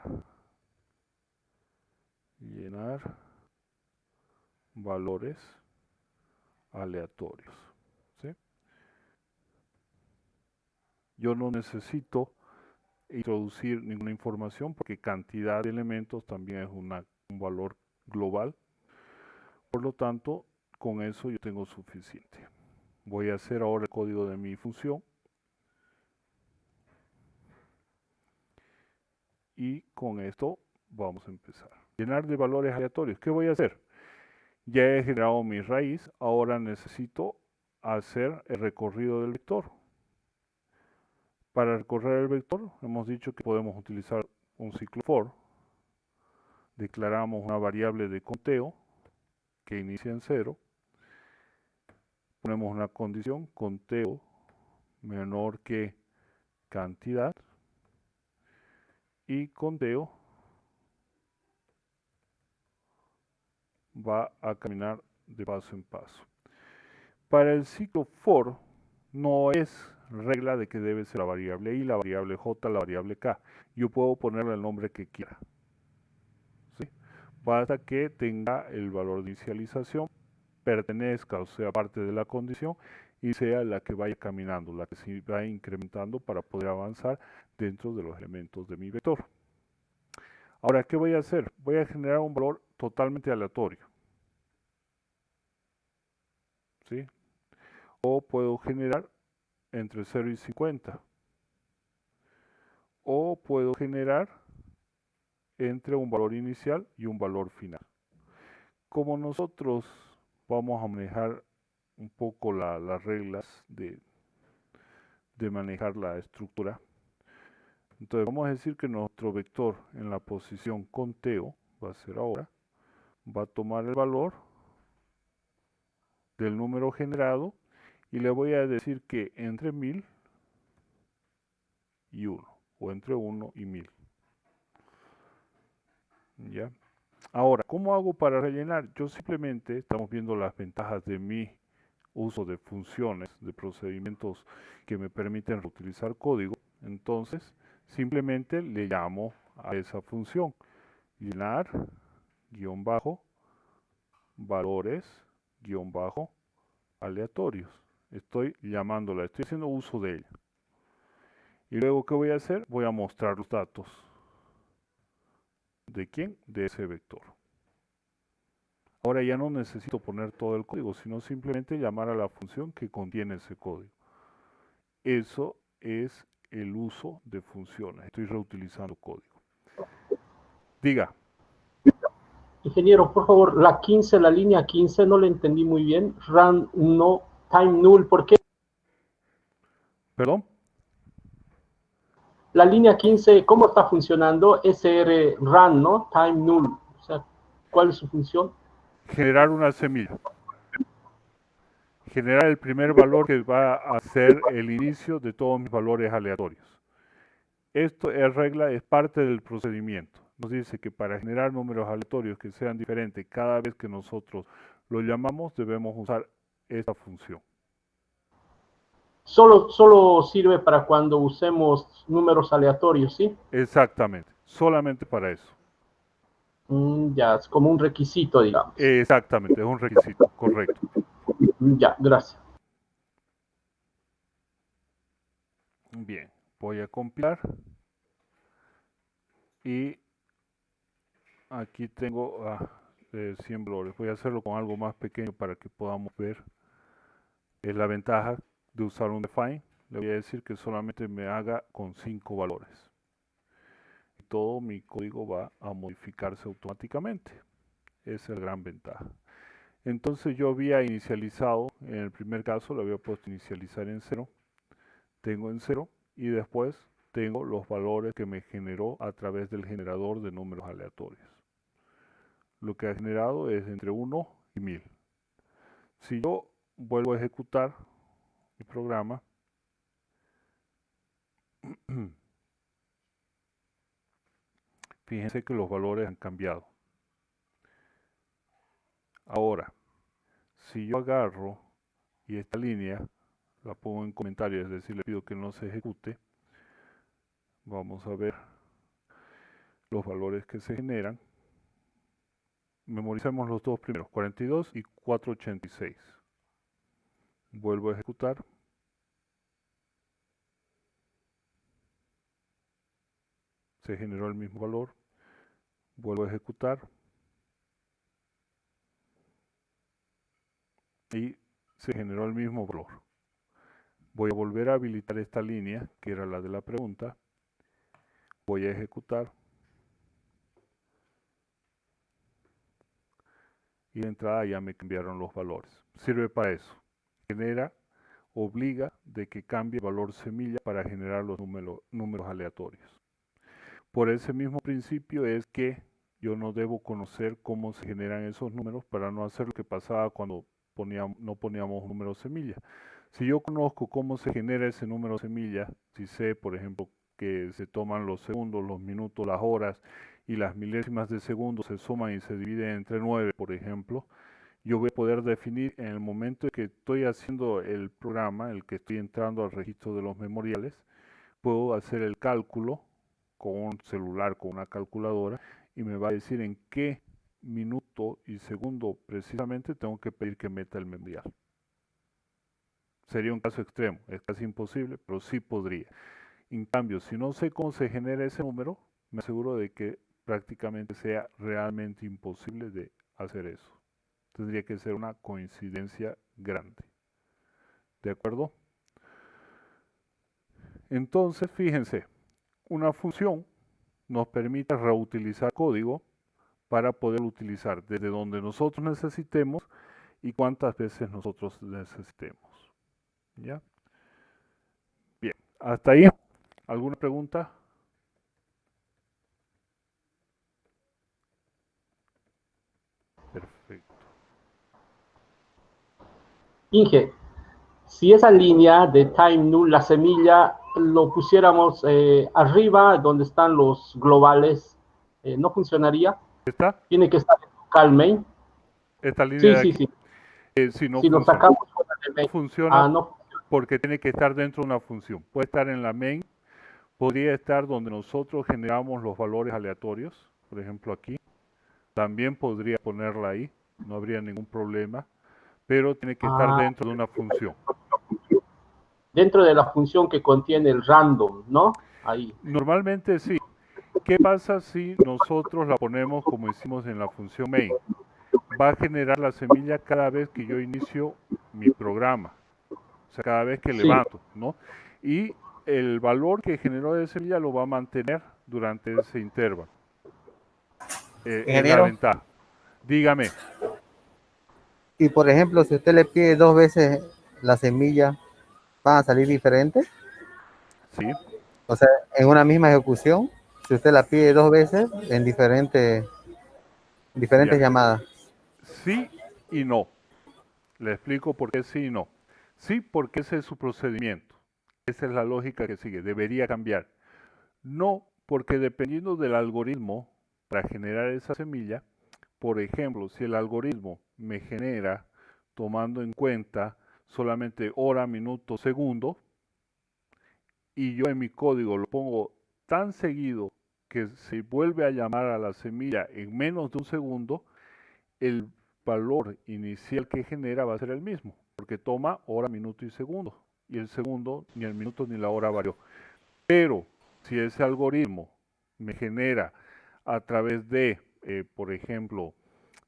valores aleatorios. ¿Sí? Yo no necesito introducir ninguna información porque cantidad de elementos también es un valor global. Por lo tanto, con eso yo tengo suficiente. Voy a hacer ahora el código de mi función. Y con esto vamos a empezar. Llenar de valores aleatorios. ¿Qué voy a hacer? Ya he generado mi raíz. Ahora necesito a hacer el recorrido del vector. Para recorrer el vector hemos dicho que podemos utilizar un ciclo for. Declaramos una variable de conteo que inicia en 0. Ponemos una condición, conteo menor que cantidad, y conteo va a caminar de paso en paso. Para el ciclo for no es regla de que debe ser la variable i, la variable j, la variable k. Yo puedo ponerle el nombre que quiera, ¿sí? Basta que tenga el valor de inicialización, pertenezca o sea parte de la condición y sea la que vaya caminando, la que se va incrementando para poder avanzar dentro de los elementos de mi vector. Ahora, ¿qué voy a hacer? Voy a generar un valor totalmente aleatorio, ¿sí? O puedo generar entre 0 y 50. O puedo generar entre un valor inicial y un valor final. Como nosotros vamos a manejar un poco las reglas de manejar la estructura, entonces vamos a decir que nuestro vector en la posición conteo va a ser ahora, va a tomar el valor del número generado y le voy a decir que entre 1000 y 1, o entre 1 y 1000. ¿Ya? Ahora, ¿cómo hago para rellenar? Yo simplemente, estamos viendo las ventajas de mi uso de funciones, de procedimientos que me permiten reutilizar código. Entonces, simplemente le llamo a esa función, llenar, guión bajo, valores, guión bajo, aleatorios. Estoy llamándola, estoy haciendo uso de ella. Y luego, ¿qué voy a hacer? Voy a mostrar los datos. ¿De quién? De ese vector. Ahora ya no necesito poner todo el código, sino simplemente llamar a la función que contiene ese código. Eso es el uso de funciones. Estoy reutilizando código. Diga. Ingeniero, por favor, la 15, la línea 15, no le entendí muy bien. Run no, time null, ¿por qué? ¿Perdón? La línea 15, ¿cómo está funcionando? SR run, ¿no? Time null. O sea, ¿cuál es su función? Generar una semilla. Generar el primer valor que va a ser el inicio de todos mis valores aleatorios. Esto es regla, es parte del procedimiento. Nos dice que para generar números aleatorios que sean diferentes cada vez que nosotros lo llamamos, debemos usar esta función. Solo sirve para cuando usemos números aleatorios, ¿sí? Exactamente, solamente para eso. Ya, es como un requisito, digamos. Exactamente, es un requisito, correcto. Ya, gracias. Bien, voy a compilar. Y aquí tengo 100 valores. Voy a hacerlo con algo más pequeño para que podamos ver. Es la ventaja de usar un define. Le voy a decir que solamente me haga con 5 valores. Y todo mi código va a modificarse automáticamente. Esa es la gran ventaja. Entonces yo había inicializado, en el primer caso le había puesto inicializar en 0. Tengo en 0 y después tengo los valores que me generó a través del generador de números aleatorios. Lo que ha generado es entre 1 y 1000. Si yo vuelvo a ejecutar mi programa, fíjense que los valores han cambiado. Ahora, si yo agarro y esta línea la pongo en comentarios, es decir, le pido que no se ejecute, vamos a ver los valores que se generan. Memoricemos los dos primeros, 42 y 486. Vuelvo a ejecutar. Se generó el mismo valor. Vuelvo a ejecutar. Y se generó el mismo valor. Voy a volver a habilitar esta línea, que era la de la pregunta. Voy a ejecutar. Y de entrada ya me cambiaron los valores. Sirve para eso. obliga de que cambie el valor semilla para generar los números aleatorios. Por ese mismo principio es que yo no debo conocer cómo se generan esos números para no hacer lo que pasaba cuando no poníamos números semilla. Si yo conozco cómo se genera ese número semilla, si sé, por ejemplo, que se toman los segundos, los minutos, las horas y las milésimas de segundo se suman y se dividen entre 9, por ejemplo, yo voy a poder definir en el momento en que estoy haciendo el programa, el que estoy entrando al registro de los memoriales, puedo hacer el cálculo con un celular, con una calculadora, y me va a decir en qué minuto y segundo precisamente tengo que pedir que meta el memorial. Sería un caso extremo, es casi imposible, pero sí podría. En cambio, si no sé cómo se genera ese número, me aseguro de que prácticamente sea realmente imposible de hacer eso. Tendría que ser una coincidencia grande. ¿De acuerdo? Entonces, fíjense, una función nos permite reutilizar código para poder utilizar desde donde nosotros necesitemos y cuántas veces nosotros necesitemos. ¿Ya? Bien, hasta ahí. ¿Alguna pregunta? Perfecto. Inge, si esa línea de time null, la semilla, lo pusiéramos arriba, donde están los globales, ¿no funcionaría? ¿Está? Tiene que estar en local main. Esta línea Sí, de sí, aquí, sí. si no Si lo funciona. sacamos fuera de No main. funciona No. porque tiene que estar dentro de una función. Puede estar en la main, podría estar donde nosotros generamos los valores aleatorios, por ejemplo aquí. También podría ponerla ahí, no habría ningún problema, pero tiene que estar dentro de una función. Dentro de la función que contiene el random, ¿no? Ahí. Normalmente sí. ¿Qué pasa si nosotros la ponemos como hicimos en la función main? Va a generar la semilla cada vez que yo inicio mi programa, o sea, cada vez que Sí. levanto, ¿no? Y el valor que generó de semilla lo va a mantener durante ese intervalo. Es la Ingeniero, ventaja. Dígame. y por ejemplo, si usted le pide 2 veces la semilla, ¿van a salir diferentes? Sí, O sea, en una misma ejecución, si usted la pide 2 veces en diferentes ya. llamadas. Sí y no. Le explico por qué sí y no. Sí, porque ese es su procedimiento. Esa es la lógica que sigue. Debería cambiar. No, porque dependiendo del algoritmo para generar esa semilla, por ejemplo, si el algoritmo me genera tomando en cuenta solamente hora, minuto, segundo, y yo en mi código lo pongo tan seguido que se vuelve a llamar a la semilla en menos de un segundo, el valor inicial que genera va a ser el mismo, porque toma hora, minuto y segundo, y el segundo, ni el minuto ni la hora varió. Pero si ese algoritmo me genera a través de, por ejemplo,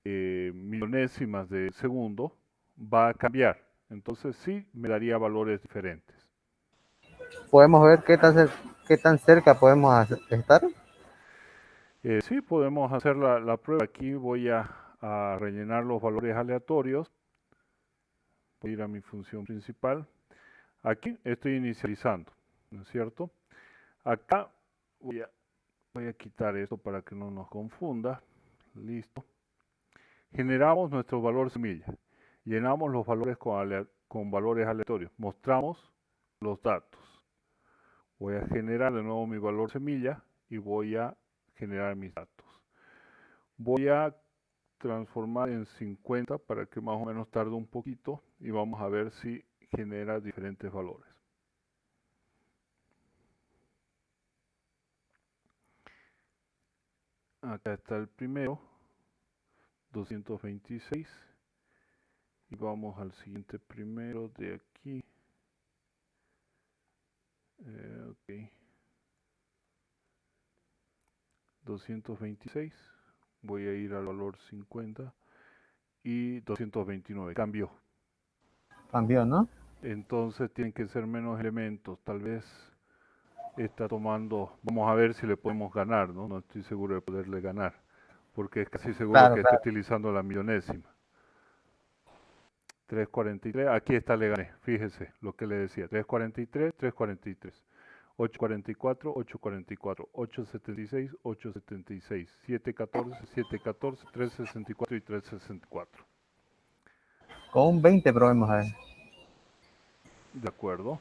milonésimas de segundo, va a cambiar. Entonces sí me daría valores diferentes. Podemos ver qué tan cerca podemos estar. Sí, podemos hacer la prueba. Aquí voy a rellenar los valores aleatorios. Voy a ir a mi función principal. Aquí estoy inicializando, ¿no es cierto? Acá voy a quitar esto para que no nos confunda. Listo. Generamos nuestro valor semilla. Llenamos los valores con valores aleatorios. Mostramos los datos. Voy a generar de nuevo mi valor semilla y voy a generar mis datos. Voy a transformar en 50 para que más o menos tarde un poquito y vamos a ver si genera diferentes valores. Acá está el primero, 226, y vamos al siguiente primero de aquí. Ok. 226, voy a ir al valor 50 y 229, cambió. Cambió, ¿no? Entonces tienen que ser menos elementos, tal vez está tomando, vamos a ver si le podemos ganar, ¿no? No estoy seguro de poderle ganar, porque es casi seguro Claro, que está claro. utilizando la millonésima. 343, aquí está, le gané, fíjese lo que le decía, 343, 343, 844, 844, 876, 876, 714, 714, 364 y 364. Con un 20 probemos a ver. De acuerdo.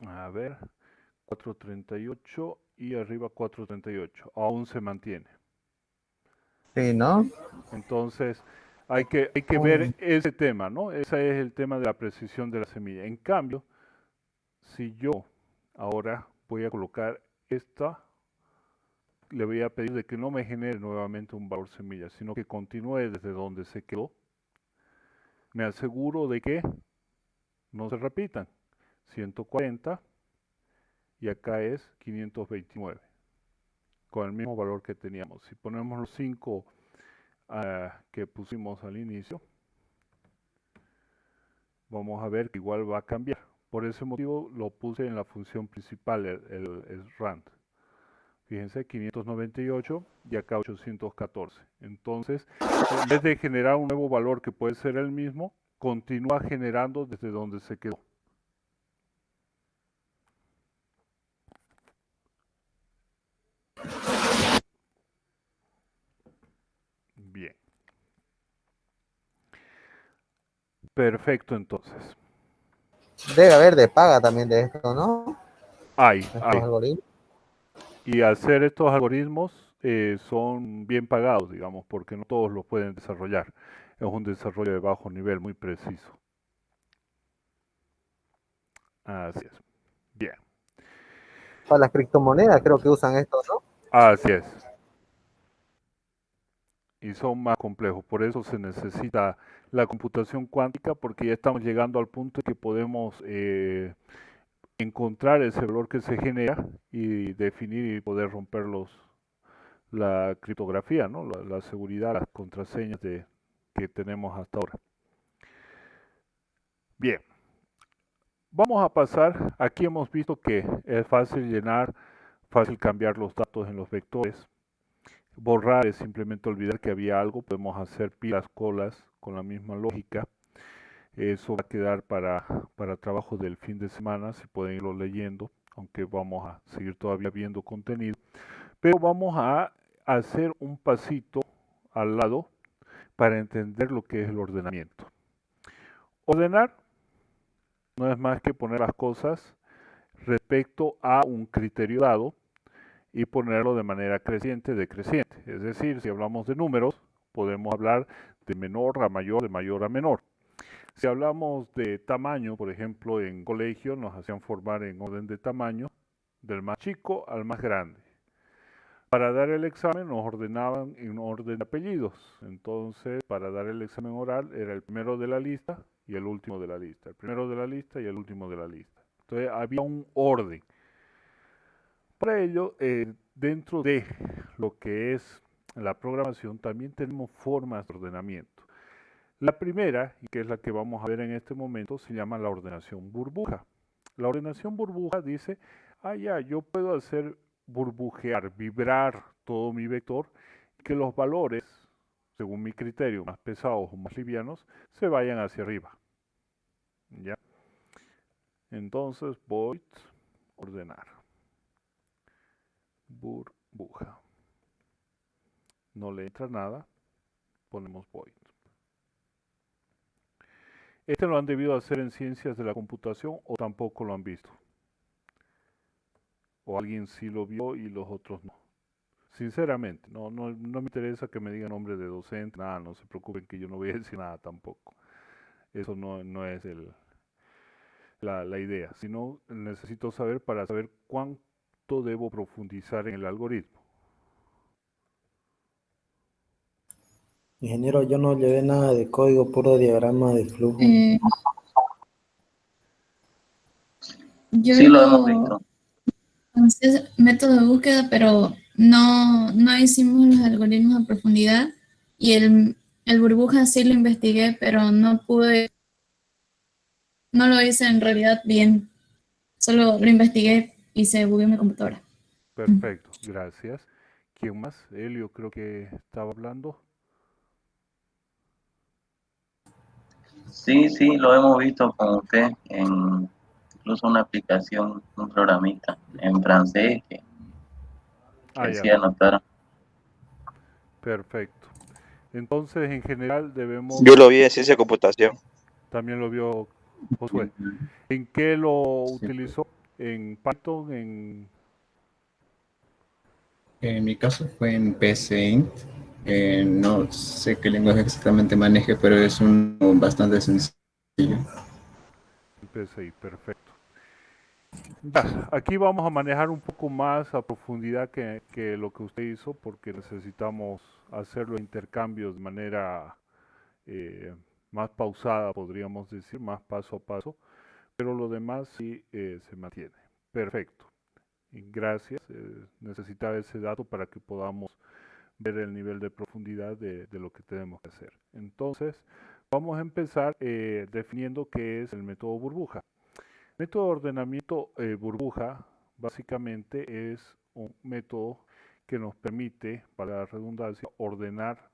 A ver, 438 y arriba 438, aún se mantiene. Sí, ¿no? Entonces, hay que ver ese tema, ¿no? Ese es el tema de la precisión de la semilla. En cambio, si yo ahora voy a colocar esta, le voy a pedir de que no me genere nuevamente un valor semilla, sino que continúe desde donde se quedó. Me aseguro de que no se repitan. 140 y acá es 529, con el mismo valor que teníamos. Si ponemos los 5 que pusimos al inicio, vamos a ver que igual va a cambiar. Por ese motivo lo puse en la función principal, el rand. Fíjense, 598 y acá 814. Entonces, en vez de generar un nuevo valor que puede ser el mismo, continúa generando desde donde se quedó. Bien. Perfecto, entonces. Debe haber de paga también de esto, ¿no? Hay. Estos algoritmos. Y hacer estos algoritmos son bien pagados, digamos, porque no todos los pueden desarrollar. Es un desarrollo de bajo nivel, muy preciso. Así es. Bien. Para las criptomonedas creo que usan esto, ¿no? Así es. Y son más complejos. Por eso se necesita la computación cuántica, porque ya estamos llegando al punto en que podemos encontrar ese valor que se genera y definir y poder romper la criptografía, ¿no? La seguridad, las contraseñas que tenemos hasta ahora. Bien, vamos a pasar, aquí hemos visto que es fácil llenar, fácil cambiar los datos en los vectores. Borrar es simplemente olvidar que había algo, podemos hacer pilas, colas con la misma lógica. Eso va a quedar para trabajo del fin de semana, si pueden irlo leyendo, aunque vamos a seguir todavía viendo contenido. Pero vamos a hacer un pasito al lado para entender lo que es el ordenamiento. Ordenar no es más que poner las cosas respecto a un criterio dado y ponerlo de manera creciente, decreciente. Es decir, si hablamos de números, podemos hablar de menor a mayor, de mayor a menor. Si hablamos de tamaño, por ejemplo, en colegio nos hacían formar en orden de tamaño, del más chico al más grande. Para dar el examen nos ordenaban en orden de apellidos. Entonces, para dar el examen oral era el primero de la lista y el último de la lista. El primero de la lista y el último de la lista. Entonces, había un orden. Para ello, dentro de lo que es la programación, también tenemos formas de ordenamiento. La primera, y que es la que vamos a ver en este momento, se llama la ordenación burbuja. La ordenación burbuja dice, yo puedo hacer burbujear, vibrar todo mi vector, que los valores, según mi criterio, más pesados o más livianos, se vayan hacia arriba. ¿Ya? Entonces, void ordenar. Burbuja. No le entra nada, ponemos void. Este lo han debido hacer en ciencias de la computación o tampoco lo han visto. O alguien sí lo vio y los otros no. Sinceramente, no me interesa que me digan nombre de docente, nada, no se preocupen que yo no voy a decir nada tampoco. Eso no es la idea, sino necesito saber para saber cuánto debo profundizar en el algoritmo. Ingeniero, yo no llevé nada de código, puro diagrama de flujo. Yo sí lo hemos visto. Entonces, método de búsqueda, pero no hicimos los algoritmos a profundidad. Y el burbuja sí lo investigué, pero no lo hice en realidad bien. Solo lo investigué y se bugueó mi computadora. Perfecto, gracias. ¿Quién más? Elio creo que estaba hablando. Sí, sí, lo hemos visto con usted en incluso una aplicación, un programita en francés que Ah, ya, hacía anotar. perfecto. Entonces, en general debemos, Yo lo vi en ciencia de computación. también lo vio Josué. ¿En qué lo Sí. utilizó? ¿En Python? En mi caso fue en PCInt. No sé qué lenguaje exactamente maneje, pero es uno bastante sencillo. En PCI? Perfecto. Ya, aquí vamos a manejar un poco más a profundidad que lo que usted hizo, porque necesitamos hacer los intercambios de manera eh, más pausada, podríamos decir, más paso a paso, pero lo demás sí se mantiene. Perfecto. Y gracias. Necesitaba ese dato para que podamos ver el nivel de profundidad de lo que tenemos que hacer. Entonces, vamos a empezar definiendo qué es el método burbuja. El método de ordenamiento burbuja básicamente es un método que nos permite, para la redundancia, ordenar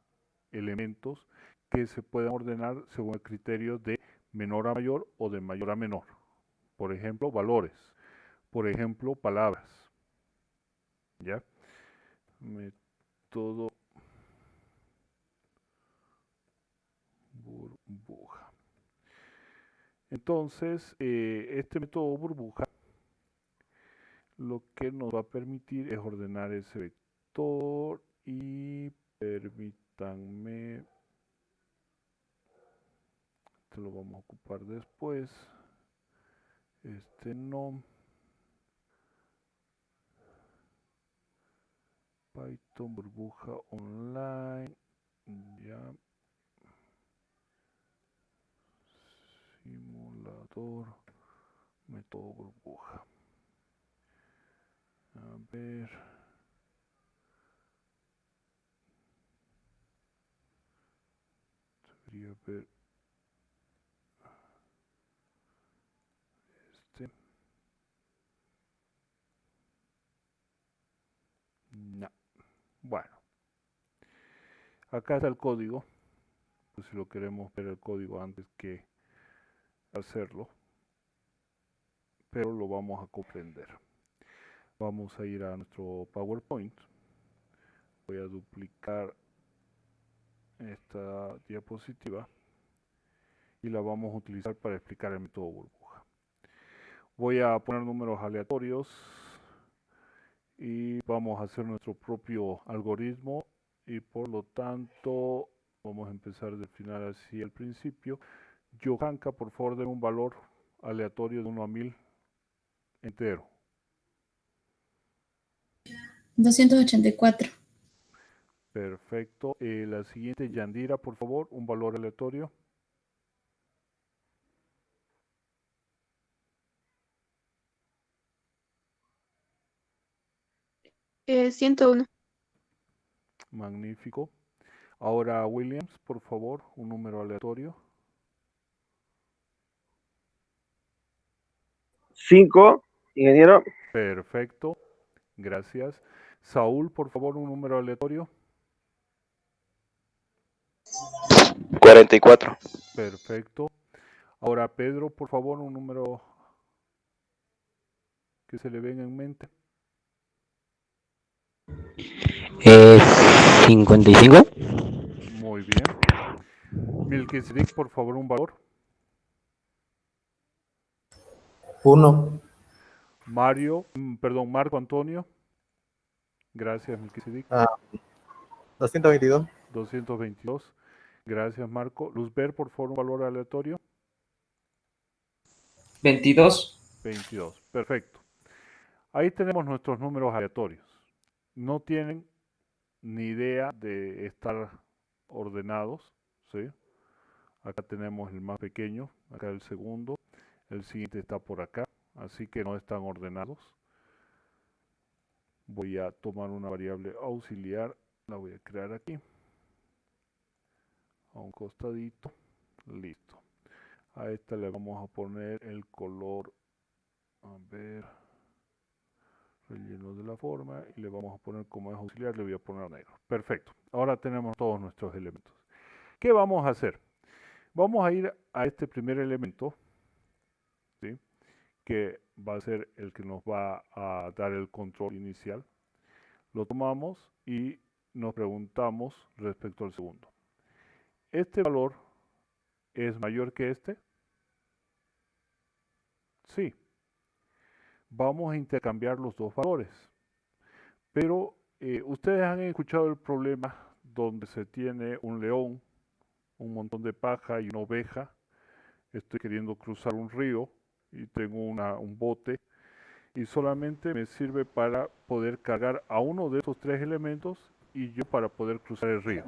elementos que se puedan ordenar según el criterio de menor a mayor o de mayor a menor. Por ejemplo, valores. Por ejemplo, palabras. ¿Ya? Método burbuja. Entonces, este método burbuja lo que nos va a permitir es ordenar ese vector y permítanme, esto lo vamos a ocupar después, este no, Python burbuja online, ya, simulador, método burbuja. A ver, debería ver este. No. Bueno, acá está el código. Pues si lo queremos ver el código antes que hacerlo, pero lo vamos a comprender. Vamos a ir a nuestro PowerPoint. Voy a duplicar esta diapositiva y la vamos a utilizar para explicar el método burbuja. Voy a poner números aleatorios y vamos a hacer nuestro propio algoritmo y por lo tanto vamos a empezar del final hacia el principio. Johanka, por favor, denme un valor aleatorio de 1 a 1000 entero. 284. Perfecto. La siguiente, Yandira, por favor, un valor aleatorio. 101. Magnífico. Ahora, Williams, por favor, un número aleatorio. 5, ingeniero. Perfecto. Gracias. Saúl, por favor, un número aleatorio. 44. Perfecto. Ahora, Pedro, por favor, un número que se le venga en mente. 55. Muy bien. Melquisedec, por favor, un valor. 1. Marco Antonio. Gracias, Melquisedec. 222. 222. Gracias, Marco. Luzber, por favor, un valor aleatorio. 22. 22. Perfecto. Ahí tenemos nuestros números aleatorios. No tienen ni idea de estar ordenados, ¿sí? Acá tenemos el más pequeño, acá el segundo, el siguiente está por acá, así que no están ordenados. Voy a tomar una variable auxiliar, la voy a crear aquí, a un costadito, listo. A esta le vamos a poner el color, a ver, relleno de la forma y le vamos a poner como es auxiliar, le voy a poner negro. Perfecto. Ahora tenemos todos nuestros elementos. ¿Qué vamos a hacer? Vamos a ir a este primer elemento, ¿sí?, que va a ser el que nos va a dar el control inicial. Lo tomamos y nos preguntamos respecto al segundo. ¿Este valor es mayor que este? Sí. Vamos a intercambiar los dos valores. Pero ustedes han escuchado el problema donde se tiene un león, un montón de paja y una oveja. Estoy queriendo cruzar un río y tengo un bote y solamente me sirve para poder cargar a uno de estos tres elementos y yo para poder cruzar el río.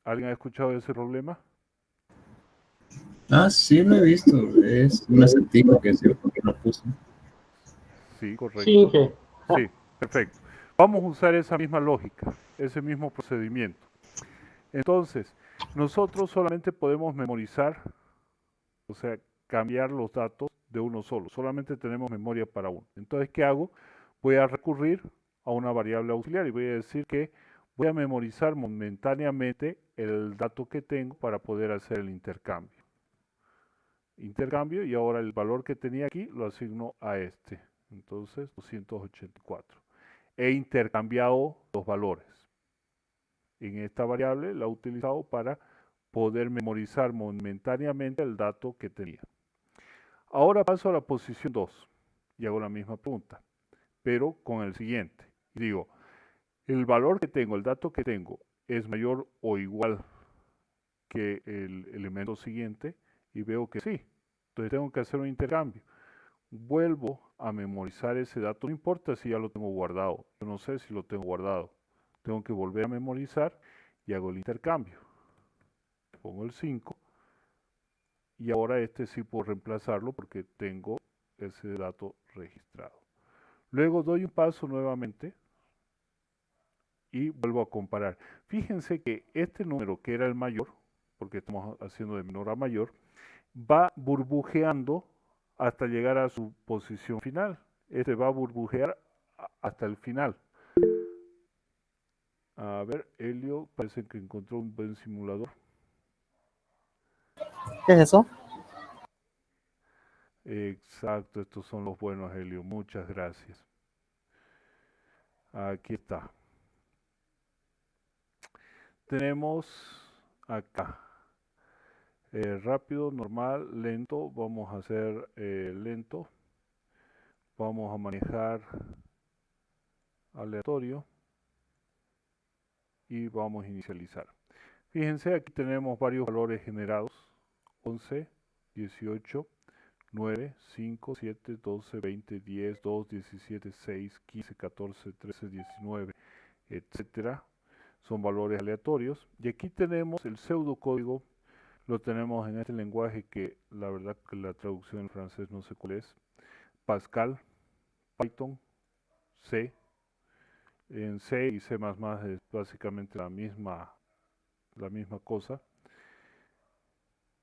¿Alguien ha escuchado ese problema? Ah, sí, lo he visto. Es un acertijo que sí, porque lo puse. Sí, correcto. Sí, Inge. Sí, perfecto. Vamos a usar esa misma lógica, ese mismo procedimiento. Entonces, nosotros solamente podemos memorizar, o sea, cambiar los datos de uno solo. Solamente tenemos memoria para uno. Entonces, ¿qué hago? Voy a recurrir a una variable auxiliar y voy a decir que voy a memorizar momentáneamente el dato que tengo para poder hacer el intercambio. Intercambio y ahora el valor que tenía aquí lo asigno a este. Entonces, 284. He intercambiado los valores. En esta variable la he utilizado para poder memorizar momentáneamente el dato que tenía. Ahora paso a la posición 2 y hago la misma pregunta, pero con el siguiente. Y digo, el valor que tengo, el dato que tengo, es mayor o igual que el elemento siguiente y veo que sí. Entonces tengo que hacer un intercambio. Vuelvo a memorizar ese dato, no importa si ya lo tengo guardado, yo no sé si lo tengo guardado. Tengo que volver a memorizar y hago el intercambio. Pongo el 5 y ahora este sí puedo reemplazarlo porque tengo ese dato registrado. Luego doy un paso nuevamente y vuelvo a comparar. Fíjense que este número que era el mayor, porque estamos haciendo de menor a mayor, va burbujeando hasta llegar a su posición final. Este va a burbujear hasta el final. A ver, Helio, parece que encontró un buen simulador. ¿Qué es eso? Exacto, estos son los buenos, Helio. Muchas gracias. Aquí está. Tenemos acá. Rápido, normal, lento. Vamos a hacer lento. Vamos a manejar aleatorio. Y vamos a inicializar. Fíjense, aquí tenemos varios valores generados. 11, 18, 9, 5, 7, 12, 20, 10, 2, 17, 6, 15, 14, 13, 19, etcétera. Son valores aleatorios. Y aquí tenemos el pseudocódigo. Lo tenemos en este lenguaje que la verdad que la traducción en francés no sé cuál es. Pascal, Python, C. En C y C++ es básicamente la misma cosa.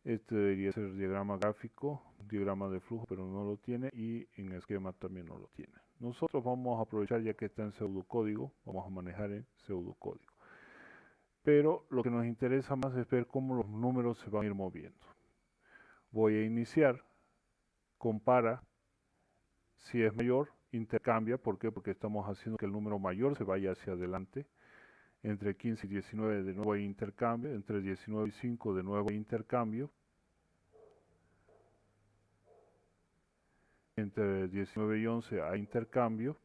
Este debería ser diagrama gráfico, diagrama de flujo, pero no lo tiene, y en esquema también no lo tiene. Nosotros vamos a aprovechar, ya que está en pseudocódigo, vamos a manejar en pseudocódigo. Pero lo que nos interesa más es ver cómo los números se van a ir moviendo. Voy a iniciar, compara, si es mayor, intercambia, ¿por qué? Porque estamos haciendo que el número mayor se vaya hacia adelante. Entre 15 y 19 de nuevo hay intercambio, entre 19 y 5 de nuevo hay intercambio. Entre 19 y 11 hay intercambio.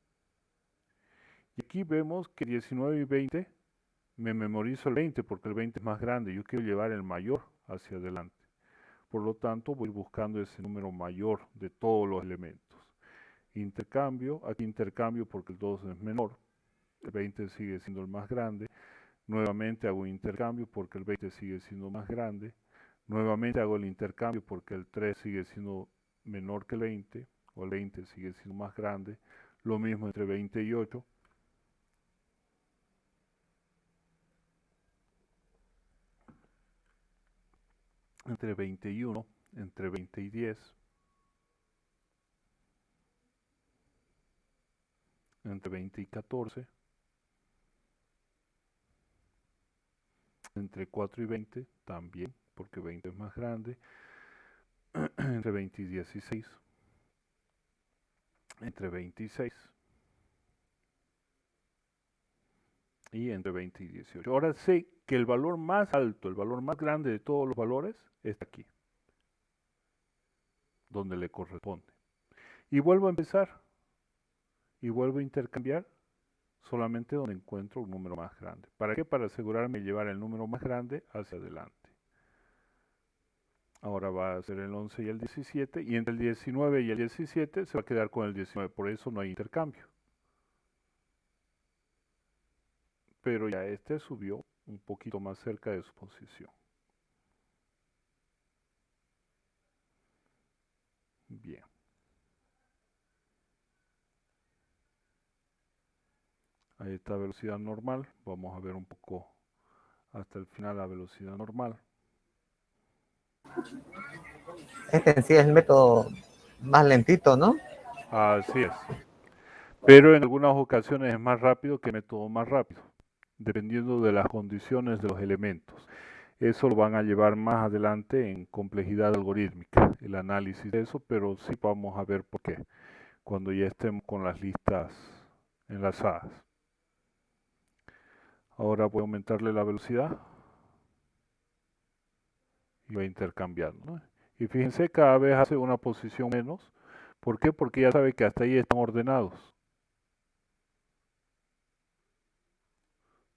Y aquí vemos que 19 y 20, me memorizo el 20 porque el 20 es más grande. Yo quiero llevar el mayor hacia adelante. Por lo tanto, voy buscando ese número mayor de todos los elementos. Intercambio, aquí intercambio porque el 2 es menor. El 20 sigue siendo el más grande. Nuevamente hago intercambio porque el 20 sigue siendo más grande. Nuevamente hago el intercambio porque el 3 sigue siendo menor que el 20. O el 20 sigue siendo más grande. Lo mismo entre 20 y 8. Entre 21, entre 20 y 10. entre 20 y 14, entre 4 y 20 también, porque 20 es más grande, entre 20 y 16, entre 26 y entre 20 y 18. Ahora sé que el valor más alto, el valor más grande de todos los valores está aquí, donde le corresponde. Y vuelvo a empezar y vuelvo a intercambiar solamente donde encuentro un número más grande. ¿Para qué? Para asegurarme de llevar el número más grande hacia adelante. Ahora va a ser el 11 y el 17, y entre el 19 y el 17 se va a quedar con el 19, por eso no hay intercambio. Pero ya este subió un poquito más cerca de su posición. Bien. Ahí está velocidad normal. Vamos a ver un poco hasta el final la velocidad normal. Este en sí es el método más lentito, ¿no? Así es. Pero en algunas ocasiones es más rápido que el método más rápido, dependiendo de las condiciones de los elementos. Eso lo van a llevar más adelante en complejidad algorítmica, el análisis de eso, pero sí vamos a ver por qué, cuando ya estemos con las listas enlazadas. Ahora voy a aumentarle la velocidad y va intercambiando, ¿no? Y fíjense, cada vez hace una posición menos. ¿Por qué? Porque ya sabe que hasta ahí están ordenados.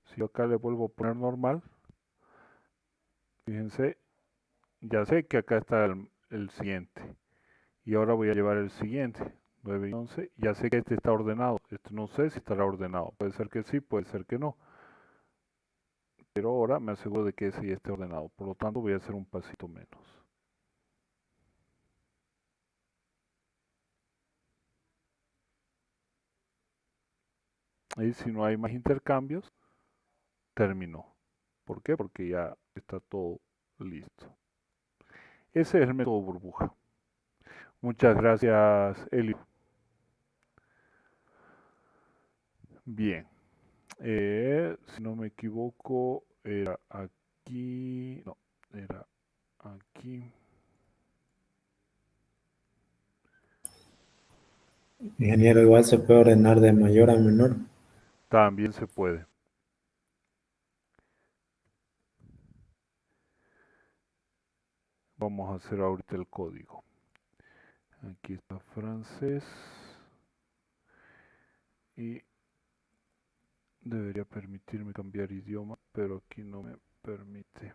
Si yo acá le vuelvo a poner normal, fíjense, ya sé que acá está el siguiente. Y ahora voy a llevar el siguiente, 9 y 11. Ya sé que este está ordenado. Este no sé si estará ordenado. Puede ser que sí, puede ser que no. Pero ahora me aseguro de que ese ya esté ordenado. Por lo tanto, voy a hacer un pasito menos. Y si no hay más intercambios, terminó. ¿Por qué? Porque ya está todo listo. Ese es el método burbuja. Muchas gracias, Elio. Bien. Si no me equivoco, era aquí. No, era aquí. Ingeniero, igual se puede ordenar de mayor a menor. También se puede. Vamos a hacer ahorita el código. Aquí está francés. Y debería permitirme cambiar idioma, pero aquí no me permite.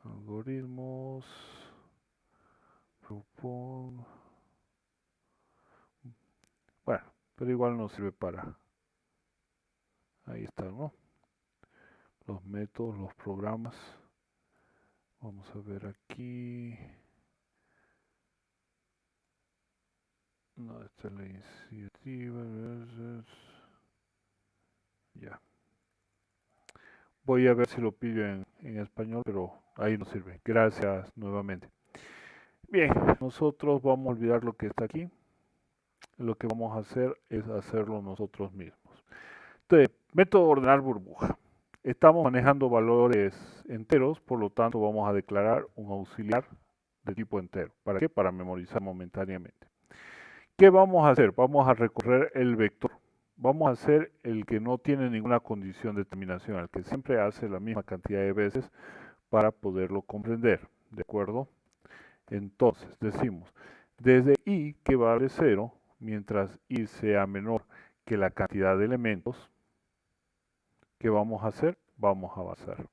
Algoritmos. Propongo. Bueno, pero igual no sirve para. Ahí está, ¿no? Los métodos, los programas. Vamos a ver aquí. No, esta es la iniciativa. Ya. Voy a ver si lo pillo en español, pero ahí no sirve. Gracias nuevamente. Bien, nosotros vamos a olvidar lo que está aquí. Lo que vamos a hacer es hacerlo nosotros mismos. Entonces, método ordenar burbuja. Estamos manejando valores enteros, por lo tanto vamos a declarar un auxiliar de tipo entero. ¿Para qué? Para memorizar momentáneamente. ¿Qué vamos a hacer? Vamos a recorrer el vector. Vamos a hacer el que no tiene ninguna condición de terminación, el que siempre hace la misma cantidad de veces para poderlo comprender. ¿De acuerdo? Entonces, decimos, desde i que vale 0, mientras i sea menor que la cantidad de elementos, ¿qué vamos a hacer? Vamos a avanzar.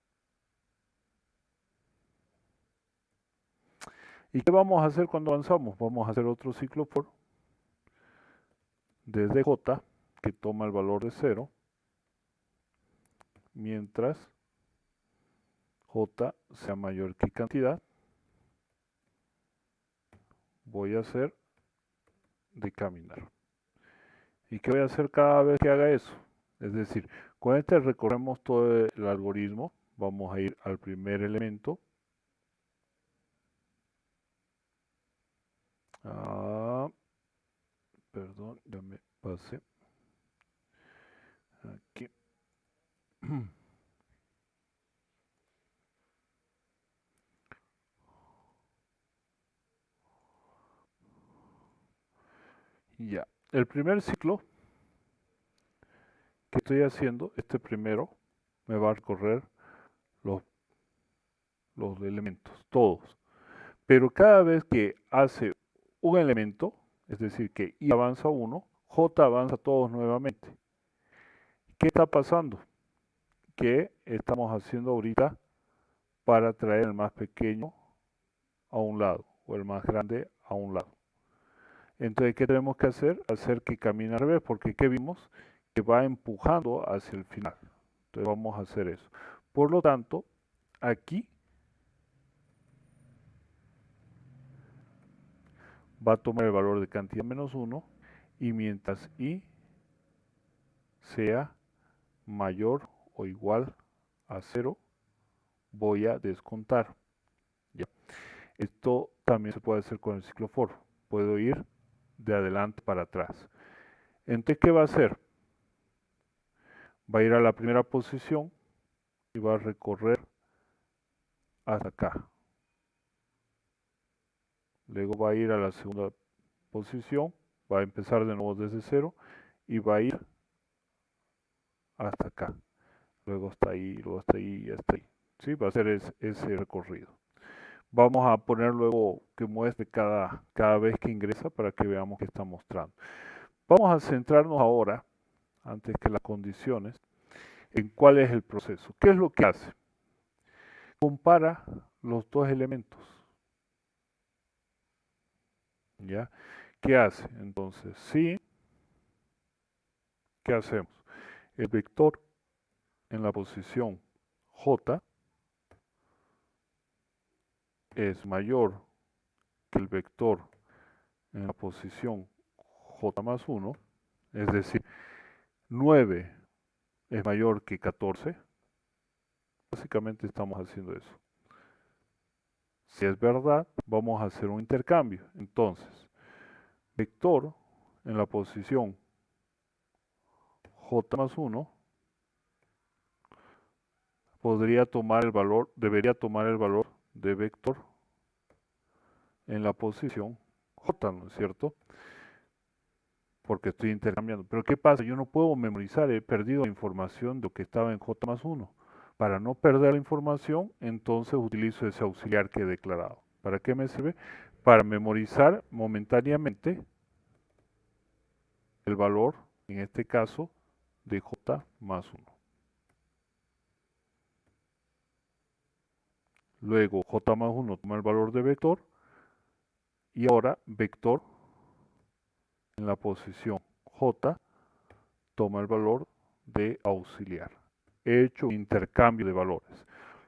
¿Y qué vamos a hacer cuando avanzamos? Vamos a hacer otro ciclo for desde j, que toma el valor de 0, mientras j sea mayor que cantidad, voy a hacer de caminar. ¿Y qué voy a hacer cada vez que haga eso? Es decir, con este recorremos todo el algoritmo. Vamos a ir al primer elemento. Perdón, ya me pasé. Aquí. Ya. El primer ciclo que estoy haciendo, este primero, me va a recorrer los elementos, todos. Pero cada vez que hace un elemento, es decir, que I avanza uno, J avanza todos nuevamente. ¿Qué está pasando? Que estamos haciendo ahorita para traer el más pequeño a un lado o el más grande a un lado. Entonces, ¿qué tenemos que hacer? Hacer que camine al revés, porque ¿qué vimos? Que va empujando hacia el final. Entonces vamos a hacer eso. Por lo tanto, aquí va a tomar el valor de cantidad menos 1 y mientras I sea mayor o igual a 0, voy a descontar. Ya. Esto también se puede hacer con el ciclo for. Puedo ir de adelante para atrás. Entonces, ¿qué va a hacer? Va a ir a la primera posición y va a recorrer hasta acá. Luego va a ir a la segunda posición, va a empezar de nuevo desde 0 y va a ir hasta acá. Luego hasta ahí, luego hasta ahí y hasta ahí. ¿Sí? Va a ser ese recorrido. Vamos a poner luego que muestre cada vez que ingresa para que veamos qué está mostrando. Vamos a centrarnos ahora, antes que las condiciones, en cuál es el proceso. ¿Qué es lo que hace? Compara los dos elementos. ¿Ya? ¿Qué hace? Entonces, sí, ¿qué hacemos? El vector en la posición J es mayor que el vector en la posición J más 1, es decir, 9 es mayor que 14. Básicamente estamos haciendo eso. Si es verdad, vamos a hacer un intercambio. Entonces, vector en la posición J más 1 debería tomar el valor de vector en la posición J, ¿no es cierto? Porque estoy intercambiando. Pero ¿qué pasa? Yo no puedo memorizar, he perdido la información de lo que estaba en J más 1. Para no perder la información, entonces utilizo ese auxiliar que he declarado. ¿Para qué me sirve? Para memorizar momentáneamente el valor, en este caso, de J más 1. Luego J más 1 toma el valor de vector y ahora vector en la posición J toma el valor de auxiliar. He hecho un intercambio de valores.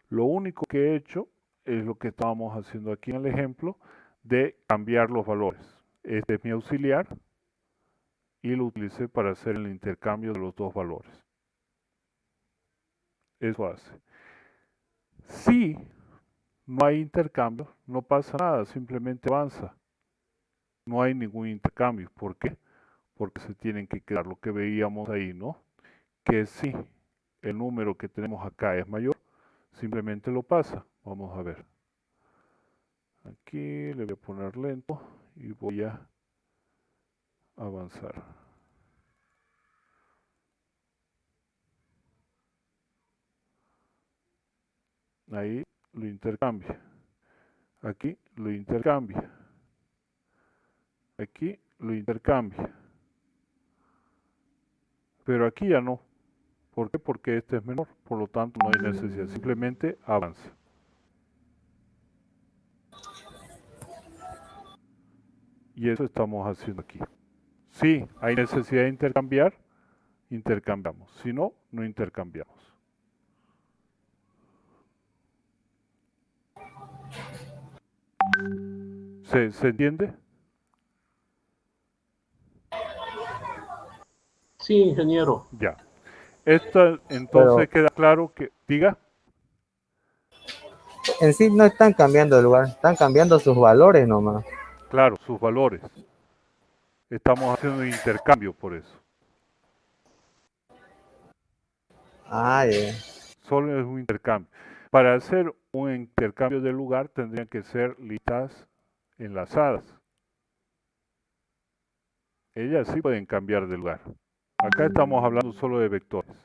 Lo único que he hecho es lo que estábamos haciendo aquí en el ejemplo de cambiar los valores. Este es mi auxiliar y lo utilicé para hacer el intercambio de los dos valores. Eso hace. Si no hay intercambio, no pasa nada, simplemente avanza. No hay ningún intercambio. ¿Por qué? Porque se tienen que quedar lo que veíamos ahí, ¿no? Que si el número que tenemos acá es mayor, simplemente lo pasa. Vamos a ver. Aquí le voy a poner lento y voy a avanzar. Ahí lo intercambia. Aquí lo intercambia. Aquí lo intercambia. Pero aquí ya no. ¿Por qué? Porque este es menor. Por lo tanto, no hay necesidad. Simplemente avanza. Y eso estamos haciendo aquí. Si hay necesidad de intercambiar, intercambiamos. Si no, no intercambiamos. ¿Se entiende? Sí, ingeniero. Ya. Esto entonces queda claro que, diga. En sí no están cambiando de lugar, están cambiando sus valores nomás. Claro, sus valores. Estamos haciendo intercambio por eso. Ah, ya. Solo es un intercambio. Para hacer un intercambio de lugar tendrían que ser listas enlazadas. Ellas sí pueden cambiar de lugar. Acá estamos hablando solo de vectores.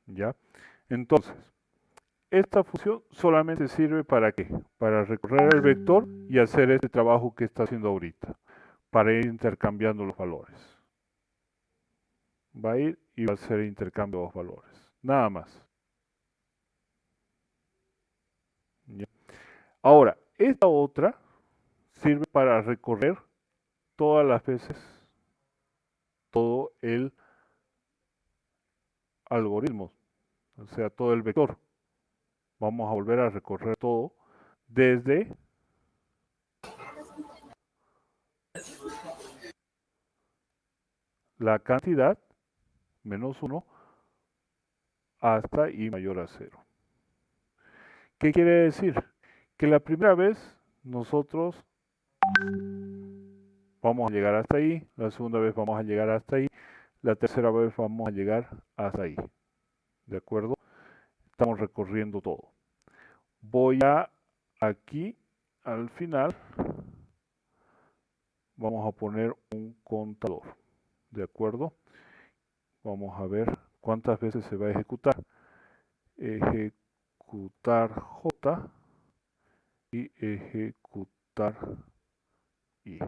¿Ya? Entonces, esta función solamente sirve para ¿qué? Para recorrer el vector y hacer este trabajo que está haciendo ahorita, para ir intercambiando los valores. Va a ir y va a hacer intercambio de los valores. Nada más. ¿Ya? Ahora, esta otra sirve para recorrer todas las veces todo el algoritmo, o sea, todo el vector. Vamos a volver a recorrer todo desde la cantidad menos 1 hasta i mayor a 0. ¿Qué quiere decir? Que la primera vez nosotros vamos a llegar hasta ahí, la segunda vez vamos a llegar hasta ahí, la tercera vez vamos a llegar hasta ahí. ¿De acuerdo? Estamos recorriendo todo. Voy a aquí al final, vamos a poner un contador. ¿De acuerdo? Vamos a ver cuántas veces se va a ejecutar. Ejecutar J y ejecutar I.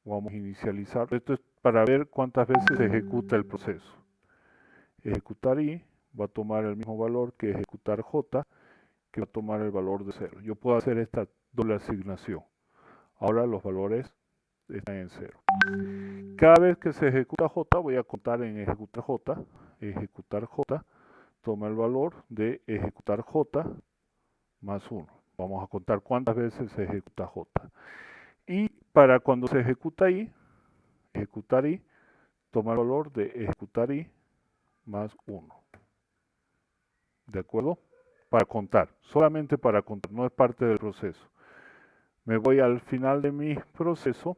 Vamos a inicializar. Esto es para ver cuántas veces se ejecuta el proceso. Ejecutar I va a tomar el mismo valor que ejecutar J, que va a tomar el valor de 0. Yo puedo hacer esta doble asignación. Ahora los valores están en 0. Cada vez que se ejecuta J, voy a contar en ejecutar J. Ejecutar J toma el valor de ejecutar J más 1. Vamos a contar cuántas veces se ejecuta J. Y para cuando se ejecuta I, ejecutar I toma el valor de ejecutar I más 1. ¿De acuerdo? Para contar, solamente para contar, no es parte del proceso. Me voy al final de mi proceso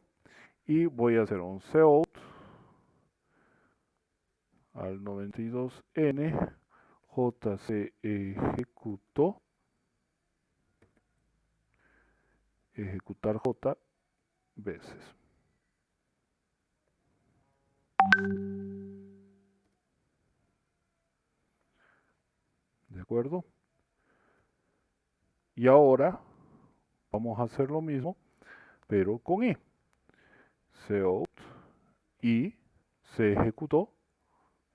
y voy a hacer un cout al 92n, J se ejecutó, ejecutar J veces. ¿De acuerdo? Y ahora vamos a hacer lo mismo, pero con I. Cout I se ejecutó,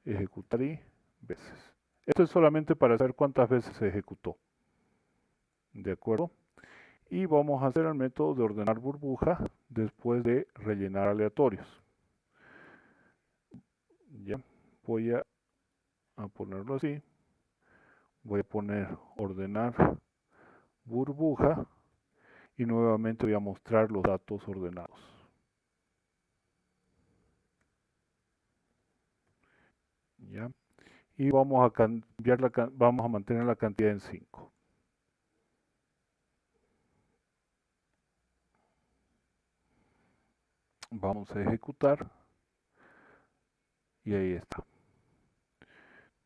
ejecutar I veces. Esto es solamente para saber cuántas veces se ejecutó. ¿De acuerdo? Y vamos a hacer el método de ordenar burbuja después de rellenar aleatorios. Ya, voy a ponerlo así. Voy a poner ordenar burbuja y nuevamente voy a mostrar los datos ordenados. ¿Ya? Y vamos a cambiar vamos a mantener la cantidad en 5. Vamos a ejecutar y ahí está.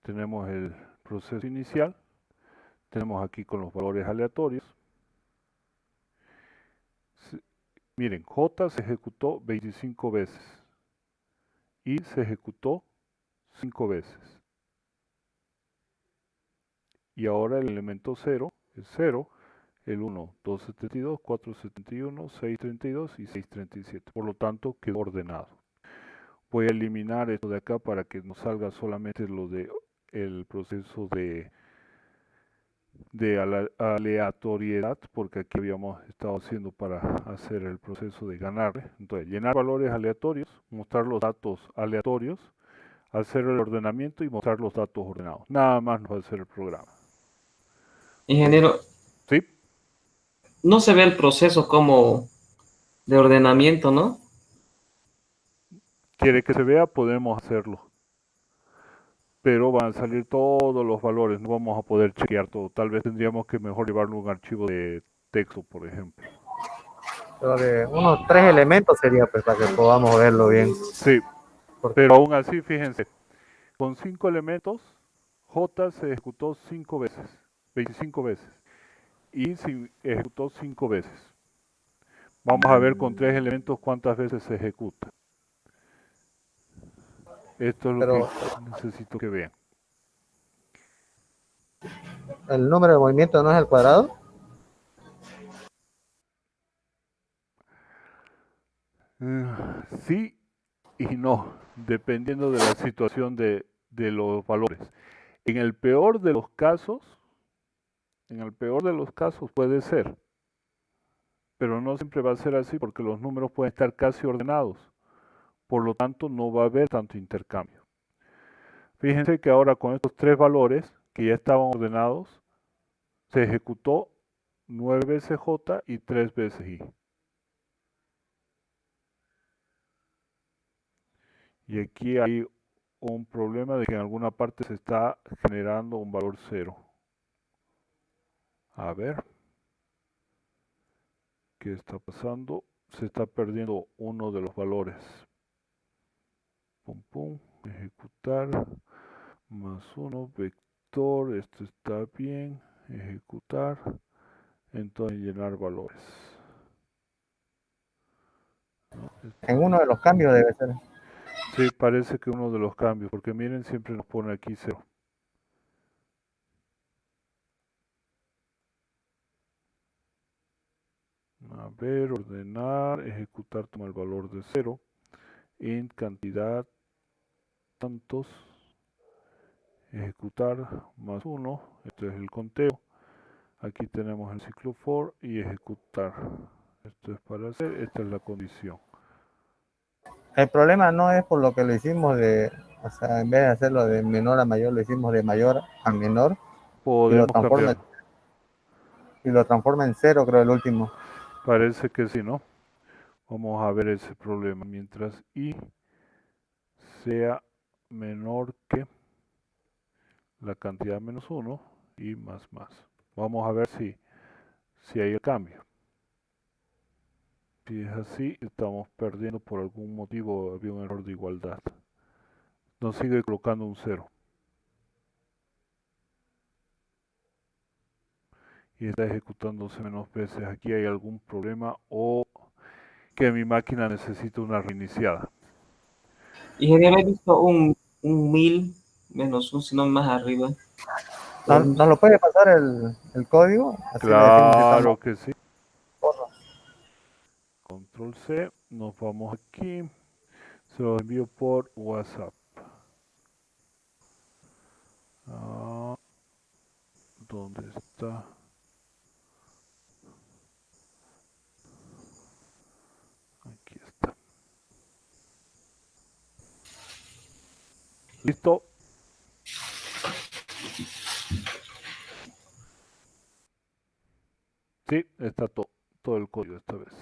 Tenemos el proceso inicial, tenemos aquí con los valores aleatorios. Miren, J se ejecutó 25 veces y se ejecutó 5 veces. Y ahora el elemento 0 es 0, el 1, 272, 471, 632 y 637. Por lo tanto, quedó ordenado. Voy a eliminar esto de acá para que nos salga solamente lo de el proceso de aleatoriedad, porque aquí habíamos estado haciendo para hacer el proceso de ganarle. Entonces, llenar valores aleatorios, mostrar los datos aleatorios, hacer el ordenamiento y mostrar los datos ordenados. Nada más nos va a hacer el programa. Ingeniero, ¿Sí? no se ve el proceso como de ordenamiento, ¿no? ¿Quiere que se vea? Podemos hacerlo. Pero van a salir todos los valores, no vamos a poder chequear todo. Tal vez tendríamos que mejor llevarlo a un archivo de texto, por ejemplo. Pero de unos 3 elementos sería pues para que podamos verlo bien. Sí, pero aún así, fíjense, con 5 elementos, J se ejecutó 5 veces, 25 veces, y se ejecutó 5 veces. Vamos a ver con 3 elementos cuántas veces se ejecuta. Esto es lo que necesito que vean. ¿El número de movimiento no es el cuadrado? Sí y no, dependiendo de la situación de los valores. En el peor de los casos puede ser, pero no siempre va a ser así porque los números pueden estar casi ordenados. Por lo tanto, no va a haber tanto intercambio. Fíjense que ahora con estos 3 valores que ya estaban ordenados, se ejecutó 9 veces J y 3 veces I. Y aquí hay un problema de que en alguna parte se está generando un valor 0. A ver, ¿qué está pasando? Se está perdiendo uno de los valores. Pum, pum, ejecutar, más 1, vector, esto está bien, ejecutar, entonces llenar valores. No, En uno de los cambios debe ser. Sí, parece que uno de los cambios, porque miren, siempre nos pone aquí 0. A ver, ordenar, ejecutar, toma el valor de 0. Int cantidad, tantos, ejecutar, más 1. Esto es el conteo. Aquí tenemos el ciclo for y ejecutar. Esto es para hacer, esta es la condición. El problema no es por lo que lo hicimos o sea, en vez de hacerlo de menor a mayor, lo hicimos de mayor a menor. Podemos cambiar. Y lo transforma en 0, creo, el último. Parece que sí, ¿no? Vamos a ver ese problema. Mientras I sea menor que la cantidad menos 1 y más. Vamos a ver si hay el cambio. Si es así, estamos perdiendo por algún motivo, había un error de igualdad. Nos sigue colocando un 0. Y está ejecutándose menos veces. Aquí hay algún problema o que mi máquina necesita una reiniciada. Ingeniero, he visto un 1000 menos 1, sino más arriba. ¿Nos lo puede pasar el código? Así Claro que sí. Control C, nos vamos aquí, se lo envío por WhatsApp. ¿Dónde está? Aquí está. ¿Listo? Sí, está todo el código esta vez.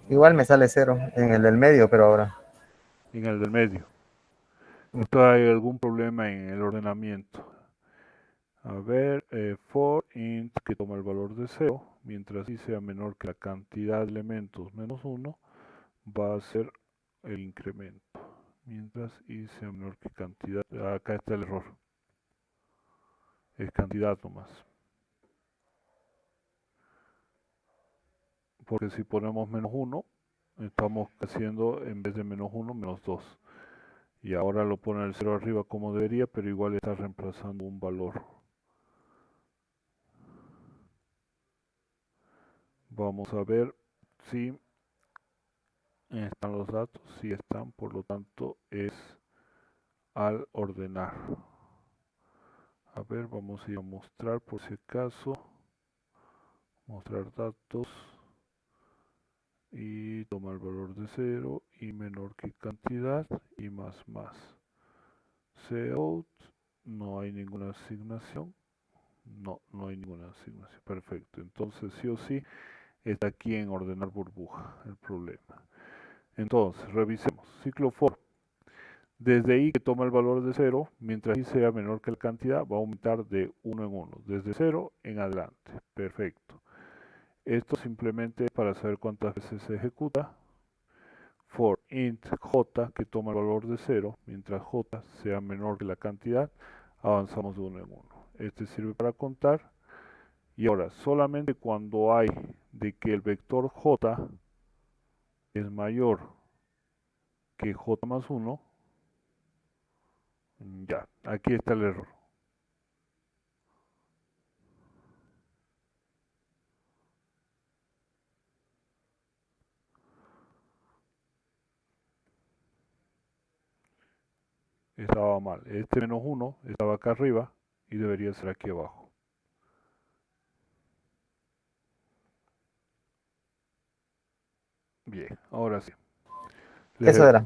Igual me sale 0 en el del medio, pero ahora. En el del medio. Entonces hay algún problema en el ordenamiento. A ver, for int que toma el valor de 0, mientras i sea menor que la cantidad de elementos menos 1, va a ser el incremento. Mientras i sea menor que cantidad, acá está el error. Es cantidad nomás. Porque si ponemos menos 1, estamos haciendo en vez de menos 1, menos 2. Y ahora lo pone el 0 arriba como debería, pero igual está reemplazando un valor. Vamos a ver si están los datos. Si están, por lo tanto es al ordenar. A ver, vamos a ir a mostrar por si acaso. Mostrar datos. Y toma el valor de 0 y menor que cantidad y más. Cout, no hay ninguna asignación. No, no hay ninguna asignación. Perfecto. Entonces, sí o sí, está aquí en ordenar burbuja el problema. Entonces, revisemos. Ciclo for. Desde i que toma el valor de 0, mientras i sea menor que la cantidad, va a aumentar de 1 en 1. Desde 0 en adelante. Perfecto. Esto simplemente es para saber cuántas veces se ejecuta. For int j que toma el valor de 0, mientras j sea menor que la cantidad, avanzamos de 1 en 1. Este sirve para contar. Y ahora, solamente cuando hay de que el vector j es mayor que j más 1, ya, aquí está el error. Estaba mal. Este menos 1 estaba acá arriba y debería ser aquí abajo. Bien, ahora sí. Eso era.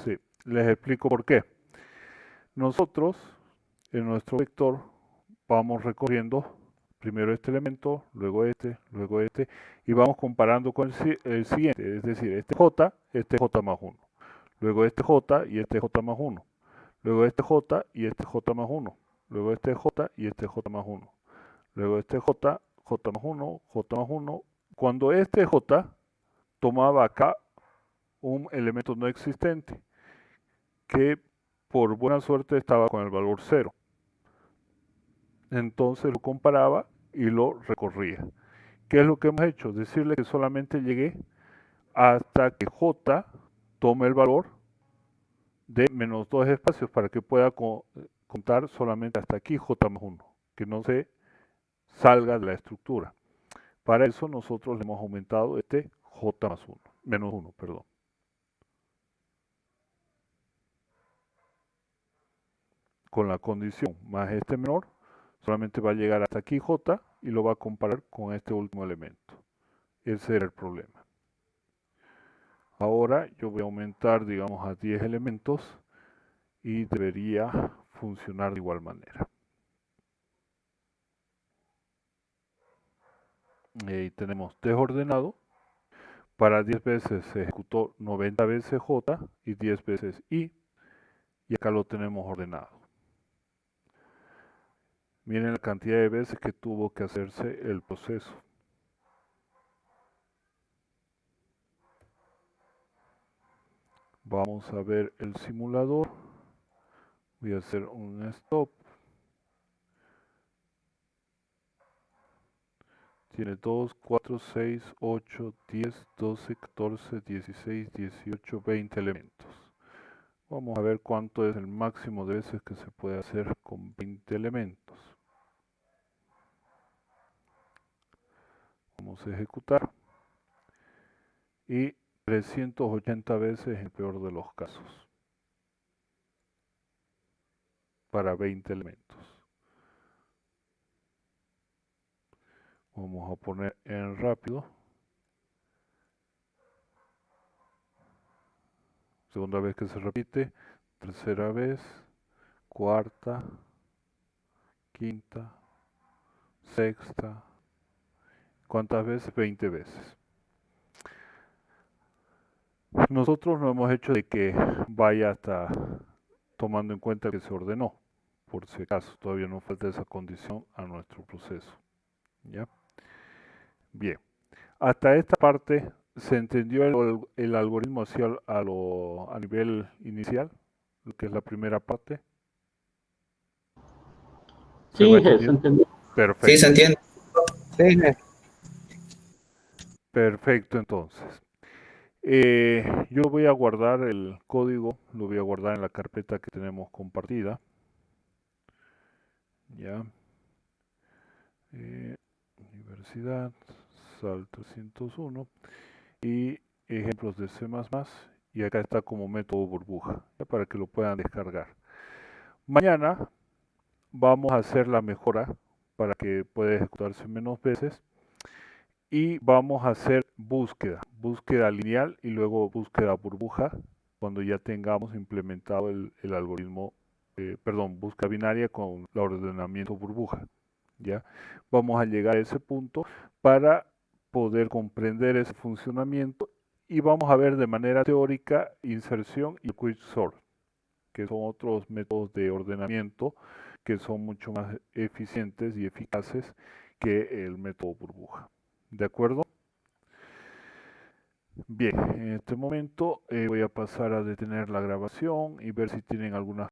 Sí, les explico por qué. Nosotros, en nuestro vector, vamos recorriendo primero este elemento, luego este, y vamos comparando con el siguiente, es decir, este j más 1, luego este j y este j más 1, luego este j y este j más 1, luego este j y este j más 1, luego este j, j más 1, j más 1. Cuando este j tomaba acá un elemento no existente, que por buena suerte estaba con el valor 0. Entonces lo comparaba y lo recorría. ¿Qué es lo que hemos hecho? Decirle que solamente llegué hasta que j tome el valor de menos 2 espacios para que pueda contar solamente hasta aquí j más 1, que no se salga de la estructura. Para eso nosotros le hemos aumentado este j más 1, menos 1, perdón. Con la condición más este menor, solamente va a llegar hasta aquí j y lo va a comparar con este último elemento. Ese era el problema. Ahora yo voy a aumentar, digamos, a 10 elementos y debería funcionar de igual manera. Y tenemos desordenado. Para 10 veces se ejecutó 90 veces j y 10 veces i. Y acá lo tenemos ordenado. Miren la cantidad de veces que tuvo que hacerse el proceso. Vamos a ver el simulador. Voy a hacer un stop. Tiene 2, 4, 6, 8, 10, 12, 14, 16, 18, 20 elementos. Vamos a ver cuánto es el máximo de veces que se puede hacer con 20 elementos. Vamos a ejecutar. Y 380 veces en el peor de los casos. Para 20 elementos. Vamos a poner en rápido. Segunda vez que se repite. Tercera vez. Cuarta. Quinta. Sexta. ¿Cuántas veces? 20 veces. Nosotros no hemos hecho de que vaya hasta tomando en cuenta que se ordenó. Por si acaso, todavía no falta esa condición a nuestro proceso. ¿Ya? Bien. Hasta esta parte, ¿se entendió el algoritmo hacia a nivel inicial? Lo que es la primera parte. Sí, va se entendiendo? entendió. Perfecto. Sí, se entiende. Sí. Perfecto, entonces. Yo voy a guardar el código, lo voy a guardar en la carpeta que tenemos compartida. Ya. Universidad, SAL 301 y ejemplos de C++, y acá está como método burbuja, ya, para que lo puedan descargar. Mañana vamos a hacer la mejora para que pueda ejecutarse menos veces y vamos a hacer búsqueda lineal y luego búsqueda burbuja cuando ya tengamos implementado el algoritmo, búsqueda binaria con el ordenamiento burbuja. ¿ya? Vamos a llegar a ese punto para poder comprender ese funcionamiento y vamos a ver de manera teórica inserción y quicksort, que son otros métodos de ordenamiento que son mucho más eficientes y eficaces que el método burbuja. ¿De acuerdo? Bien, en este momento voy a pasar a detener la grabación y ver si tienen algunas